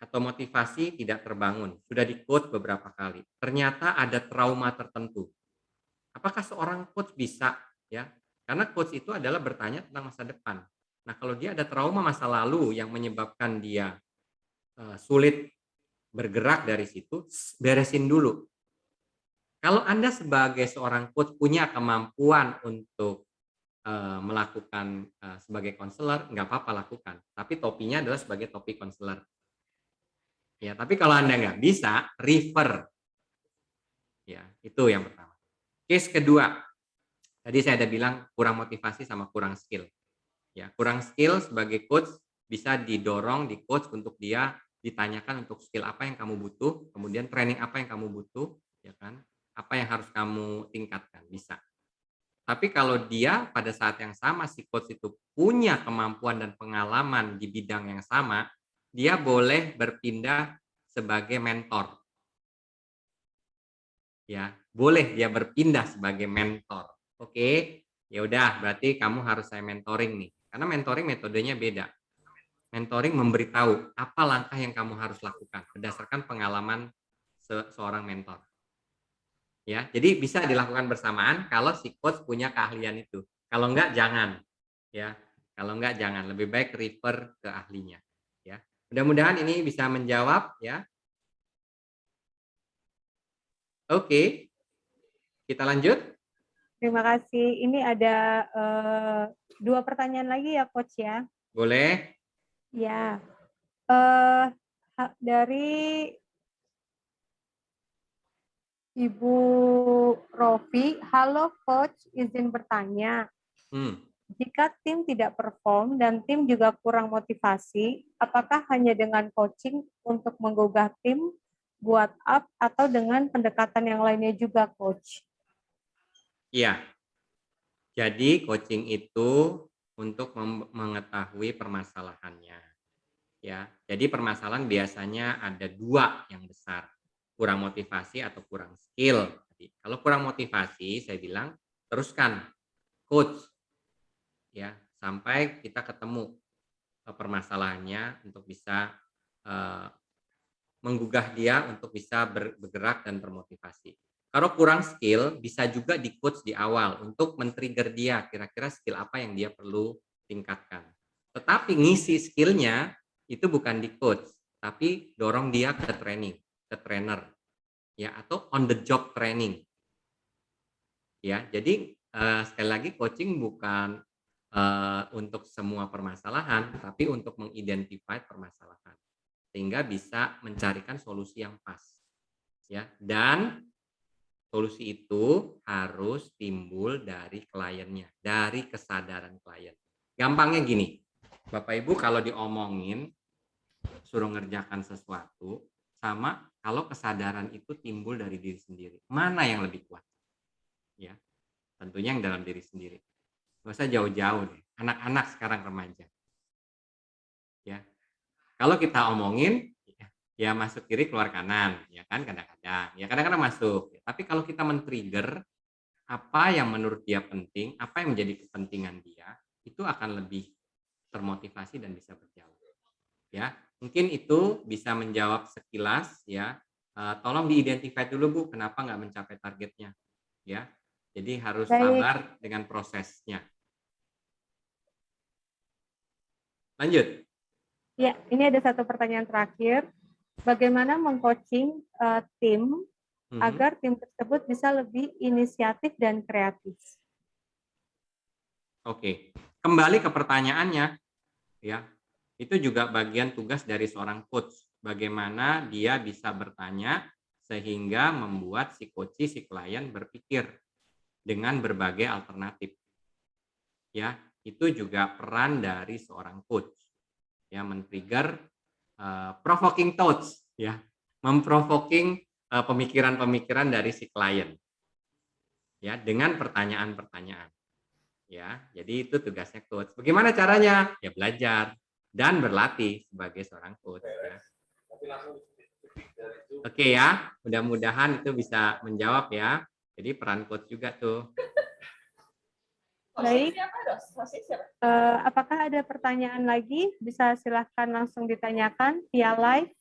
atau motivasi tidak terbangun, sudah di-coach beberapa kali. Ternyata ada trauma tertentu. Apakah seorang coach bisa ya? Karena coach itu adalah bertanya tentang masa depan. Nah, kalau dia ada trauma masa lalu yang menyebabkan dia sulit bergerak dari situ, beresin dulu. Kalau Anda sebagai seorang coach punya kemampuan untuk melakukan sebagai konselor, nggak apa-apa lakukan. Tapi topinya adalah sebagai topi konselor. Ya, tapi kalau Anda nggak bisa, refer. Ya, itu yang pertama. Case kedua, tadi saya ada bilang kurang motivasi sama kurang skill. Ya, kurang skill sebagai coach bisa didorong di coach untuk dia ditanyakan untuk skill apa yang kamu butuh, kemudian training apa yang kamu butuh, ya kan? Apa yang harus kamu tingkatkan, bisa. Tapi kalau dia pada saat yang sama si coach itu punya kemampuan dan pengalaman di bidang yang sama, dia boleh berpindah sebagai mentor. Ya, boleh dia berpindah sebagai mentor. Oke, ya udah berarti kamu harus saya mentoring nih. Karena mentoring metodenya beda. Mentoring memberitahu apa langkah yang kamu harus lakukan berdasarkan pengalaman seorang mentor. Ya, jadi bisa dilakukan bersamaan kalau si coach punya keahlian itu. Kalau enggak jangan. Ya, kalau enggak jangan. Lebih baik refer ke ahlinya. Ya, mudah-mudahan ini bisa menjawab. Ya, oke. Kita lanjut. Terima kasih. Ini ada 2 pertanyaan lagi ya, Coach ya. Boleh. Ya. Dari Ibu Rofi, halo Coach, izin bertanya. Jika tim tidak perform dan tim juga kurang motivasi, apakah hanya dengan coaching untuk menggugah tim buat up atau dengan pendekatan yang lainnya juga, Coach? Iya. Jadi coaching itu untuk mengetahui permasalahannya. Ya, jadi permasalahan biasanya ada 2 yang besar, kurang motivasi atau kurang skill. Jadi, kalau kurang motivasi, saya bilang teruskan coach, ya sampai kita ketemu permasalahannya untuk bisa menggugah dia untuk bisa bergerak dan bermotivasi. Kalau kurang skill, bisa juga di coach di awal untuk men-trigger dia kira-kira skill apa yang dia perlu tingkatkan. Tetapi ngisi skillnya itu bukan di coach, tapi dorong dia ke training, ke trainer, ya atau on the job training. Ya, jadi sekali lagi coaching bukan untuk semua permasalahan, tapi untuk mengidentifikasi permasalahan sehingga bisa mencarikan solusi yang pas. Ya, dan solusi itu harus timbul dari kliennya, dari kesadaran klien. Gampangnya gini, Bapak Ibu kalau diomongin suruh ngerjakan sesuatu sama kalau kesadaran itu timbul dari diri sendiri. Mana yang lebih kuat? Ya, tentunya yang dalam diri sendiri. Nggak usah jauh-jauh deh. Anak-anak sekarang remaja. Ya, kalau kita omongin, ya masuk kiri keluar kanan, ya kan kadang-kadang. Ya kadang-kadang masuk. Tapi kalau kita men-trigger apa yang menurut dia penting, apa yang menjadi kepentingan dia, itu akan lebih termotivasi dan bisa berjalan. Ya, mungkin itu bisa menjawab sekilas ya. Tolong diidentifikasi dulu Bu, kenapa nggak mencapai targetnya, ya. Jadi harus sabar dengan prosesnya. Lanjut. Ya, ini ada satu pertanyaan terakhir. Bagaimana mengcoaching tim agar tim tersebut bisa lebih inisiatif dan kreatif. Oke, kembali ke pertanyaannya, ya, itu juga bagian tugas dari seorang coach. Bagaimana dia bisa bertanya sehingga membuat si coach, si klien berpikir dengan berbagai alternatif. Ya, itu juga peran dari seorang coach. Ya, men-trigger provoking thoughts, ya, memprovoking pemikiran-pemikiran dari si klien. Ya, dengan pertanyaan-pertanyaan. Ya, jadi itu tugasnya coach. Bagaimana caranya? Ya belajar dan berlatih sebagai seorang coach. Ya. Oke ya, mudah-mudahan itu bisa menjawab ya. Jadi peran coach juga tuh. Baik. Apakah ada pertanyaan lagi? Bisa silahkan langsung ditanyakan via live.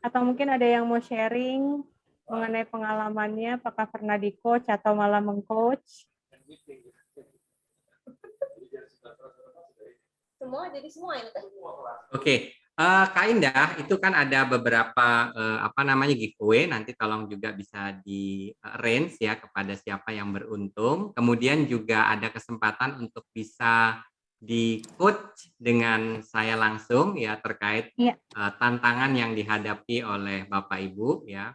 Atau mungkin ada yang mau sharing mengenai pengalamannya, apakah pernah di-coach atau malah meng-coach? Semua jadi semua ini. Oke, Kak Indah, itu kan ada beberapa giveaway, nanti tolong juga bisa di arrange ya kepada siapa yang beruntung. Kemudian juga ada kesempatan untuk bisa di coach dengan saya langsung ya terkait tantangan yang dihadapi oleh Bapak Ibu ya.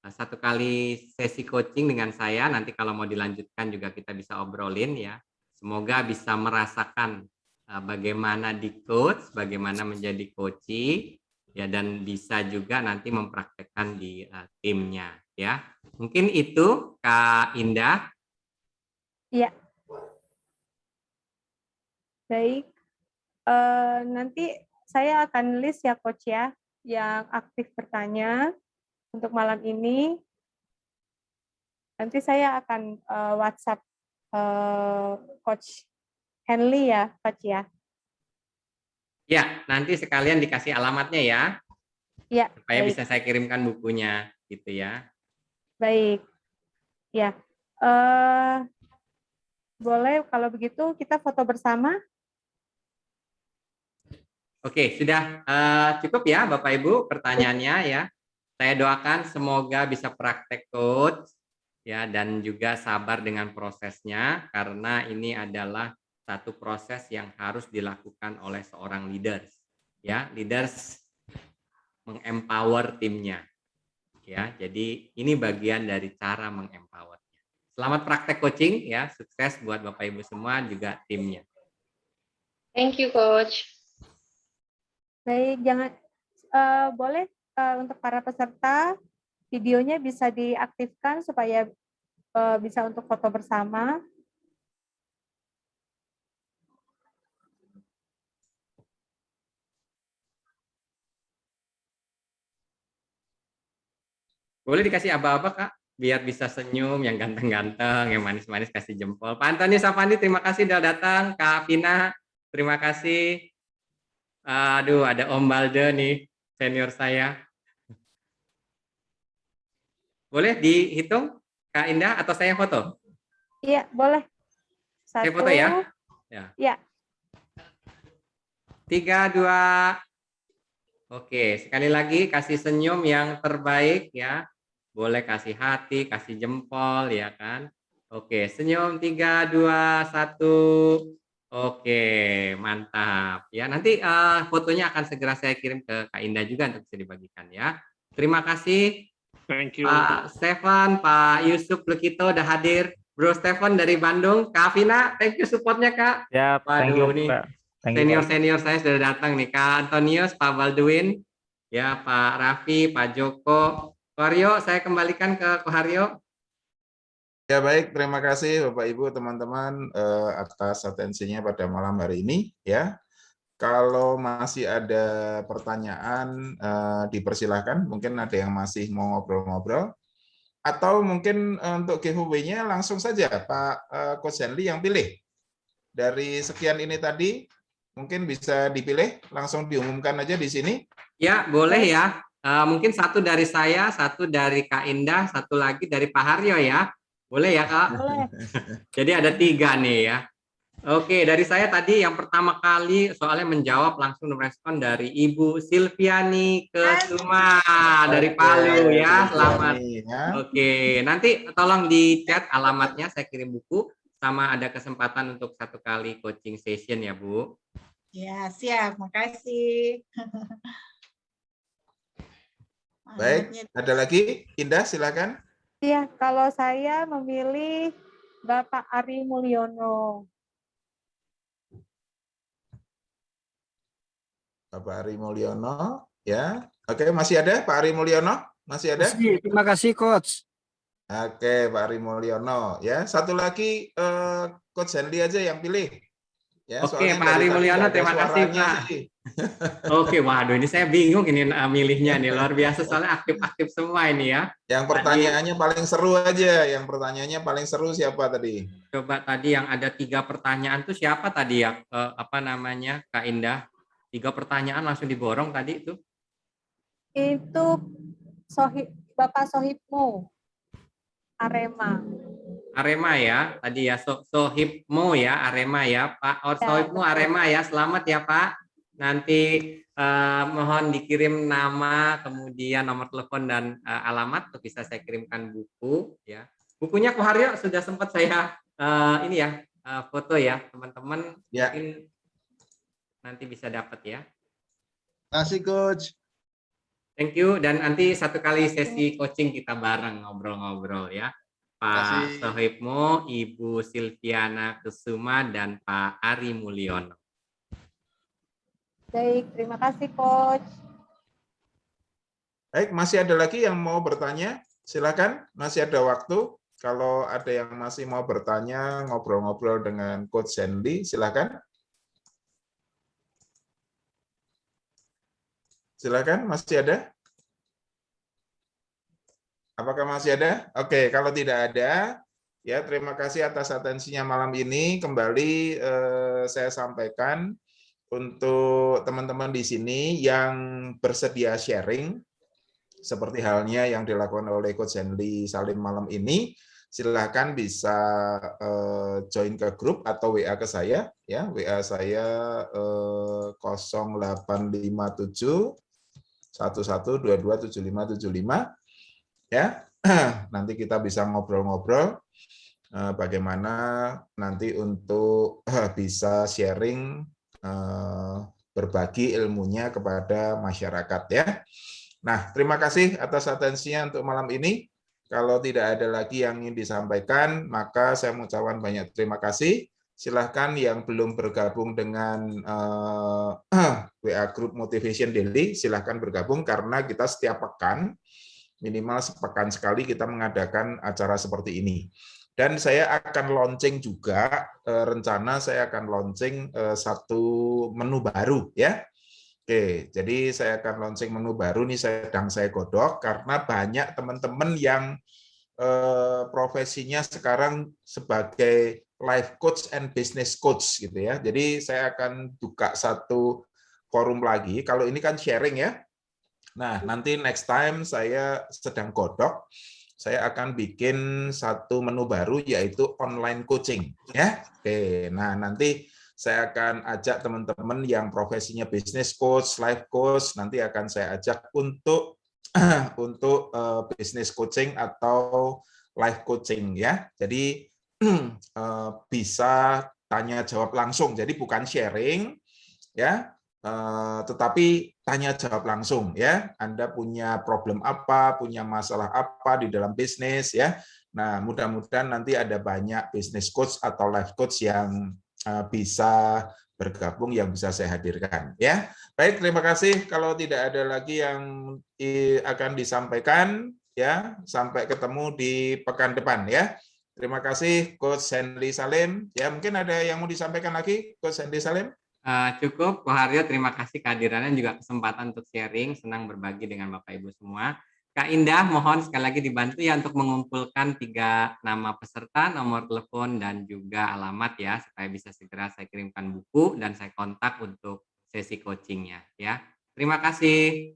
Satu kali sesi coaching dengan saya, nanti kalau mau dilanjutkan juga kita bisa obrolin ya. Semoga bisa merasakan bagaimana di coach, bagaimana menjadi coachee ya, dan bisa juga nanti mempraktekkan di timnya ya. Mungkin itu Kak Indah. Iya. Baik, nanti saya akan list ya Coach ya, yang aktif bertanya untuk malam ini. Nanti saya akan WhatsApp Coach Henley ya, Coach ya. Ya, nanti sekalian dikasih alamatnya ya. Ya. Supaya baik. bisa saya kirimkan bukunya, gitu ya. Baik, ya. Boleh kalau begitu kita foto bersama. Oke, sudah cukup ya Bapak Ibu pertanyaannya ya. Saya doakan semoga bisa praktek coach ya, dan juga sabar dengan prosesnya karena ini adalah satu proses yang harus dilakukan oleh seorang leaders. Ya, leaders mengempower timnya. Ya, jadi ini bagian dari cara mengempowernya. Selamat praktek coaching ya, sukses buat Bapak Ibu semua juga timnya. Thank you, Coach. Baik, jangan boleh untuk para peserta videonya bisa diaktifkan supaya bisa untuk foto bersama. Boleh dikasih aba-aba Kak, biar bisa senyum, yang ganteng-ganteng, yang manis-manis kasih jempol. Pak Antoni Safandi, terima kasih sudah datang. Kak Vina, terima kasih. Aduh, ada Om Balde nih, senior saya. Boleh dihitung, Kak Indah, atau saya foto? Iya, boleh. Saya foto ya? Ya. 3, 2. Oke, sekali lagi kasih senyum yang terbaik ya. Boleh kasih hati, kasih jempol ya kan. Oke, senyum 3, 2, 1. Oke, mantap. Ya, nanti fotonya akan segera saya kirim ke Kak Indah juga untuk bisa dibagikan ya. Terima kasih. Thank you. Pak Stefan, Pak Yusuf Lukito udah hadir. Bro Stefan dari Bandung. Kak Vina, thank you supportnya Kak. Ya, thank you, nih. Pak. Senior-senior saya sudah datang nih. Kak Antonius, Pak Baldwin, ya Pak Raffi, Pak Joko. Koharyo, saya kembalikan ke Koharyo. Ya baik, terima kasih Bapak Ibu teman-teman atas atensinya pada malam hari ini ya. Kalau masih ada pertanyaan dipersilahkan, mungkin ada yang masih mau ngobrol-ngobrol atau mungkin untuk giveaway-nya langsung saja Pak Coach Henley yang pilih. Dari sekian ini tadi mungkin bisa dipilih, langsung diumumkan aja di sini. Ya, boleh ya. Mungkin satu dari saya, satu dari Kak Indah, satu lagi dari Pak Haryo ya. Boleh ya Kak? Boleh. Jadi ada 3 nih ya. Oke, dari saya tadi yang pertama kali soalnya menjawab langsung merespon dari Ibu Silviani Kesuma dari Palu ya. Selamat. Oke, nanti tolong di chat alamatnya, saya kirim buku sama ada kesempatan untuk 1 kali coaching session ya, Bu. Ya, siap. Makasih. Baik, ada lagi? Indah, silakan. Iya, kalau saya memilih Bapak Ari Mulyono. Bapak Ari Mulyono, ya. Oke, masih ada Pak Ari Mulyono? Masih ada? Terima kasih, Coach. Oke, Pak Ari Mulyono, ya. Satu lagi Coach Hendy aja yang pilih. Ya, Oke, Pak Ari Mulyono, terima kasih, Pak. Oke, waduh, ini saya bingung ini milihnya nih, luar biasa soalnya aktif-aktif semua ini ya. Yang pertanyaannya paling seru aja, yang pertanyaannya paling seru siapa tadi? Coba tadi yang ada 3 pertanyaan tuh siapa tadi ya? Apa namanya, Kak Indah? 3 pertanyaan langsung diborong tadi itu. Itu Bapak Sohibmu, Arema. Arema ya, tadi ya Sohibmu ya, Arema ya, Pak. Sohibmu Arema ya, selamat ya Pak. Nanti mohon dikirim nama, kemudian nomor telepon dan alamat untuk bisa saya kirimkan buku ya. Bukunya Koharyo sudah sempat saya ini ya foto ya, teman-teman ya. Mungkin nanti bisa dapat ya. Terima kasih, Coach. Thank you, dan nanti 1 kali sesi coaching kita bareng ngobrol-ngobrol ya. Pak Sohibmu, Ibu Silviana Kesuma, dan Pak Ari Mulyono. Baik, terima kasih, Coach. Baik, masih ada lagi yang mau bertanya? Silakan, masih ada waktu. Kalau ada yang masih mau bertanya, ngobrol-ngobrol dengan Coach Hendy, silakan. Silakan, masih ada? Apakah masih ada? Oke, kalau tidak ada, ya terima kasih atas atensinya malam ini. Kembali saya sampaikan untuk teman-teman di sini yang bersedia sharing, seperti halnya yang dilakukan oleh Coach Hendy Salim malam ini, silahkan bisa join ke grup atau WA ke saya, ya WA saya 0857 11227575, ya. Nanti kita bisa ngobrol-ngobrol bagaimana nanti untuk bisa sharing berbagi ilmunya kepada masyarakat ya. Nah, terima kasih atas atensinya untuk malam ini. Kalau tidak ada lagi yang ingin disampaikan, maka saya mengucapkan banyak terima kasih. Silahkan yang belum bergabung dengan WA Group Motivation Daily, silahkan bergabung karena kita setiap pekan, minimal sepekan sekali kita mengadakan acara seperti ini. Dan saya akan launching juga, rencana saya akan launching 1 menu baru ya. Oke, jadi saya akan launching menu baru nih, sedang saya godok karena banyak teman-teman yang profesinya sekarang sebagai life coach and business coach gitu ya. Jadi saya akan buka 1 forum lagi. Kalau ini kan sharing ya. Nah, nanti next time saya sedang godok, saya akan bikin 1 menu baru yaitu online coaching ya. Oke, nah nanti saya akan ajak teman-teman yang profesinya business coach, life coach, nanti akan saya ajak untuk business coaching atau life coaching ya. Jadi bisa tanya jawab langsung. Jadi bukan sharing ya, tetapi tanya jawab langsung ya. Anda punya problem apa, punya masalah apa di dalam bisnis ya. Nah, mudah-mudahan nanti ada banyak business coach atau life coach yang bisa bergabung yang bisa saya hadirkan ya. Baik, terima kasih. Kalau tidak ada lagi yang akan disampaikan ya, sampai ketemu di pekan depan ya. Terima kasih Coach Hendy Salim. Ya, mungkin ada yang mau disampaikan lagi Coach Hendy Salim? Cukup, Koharyo, terima kasih kehadirannya juga kesempatan untuk sharing, senang berbagi dengan Bapak Ibu semua. Kak Indah, mohon sekali lagi dibantu ya untuk mengumpulkan 3 nama peserta, nomor telepon, dan juga alamat ya, supaya bisa segera saya kirimkan buku dan saya kontak untuk sesi coachingnya ya. Terima kasih.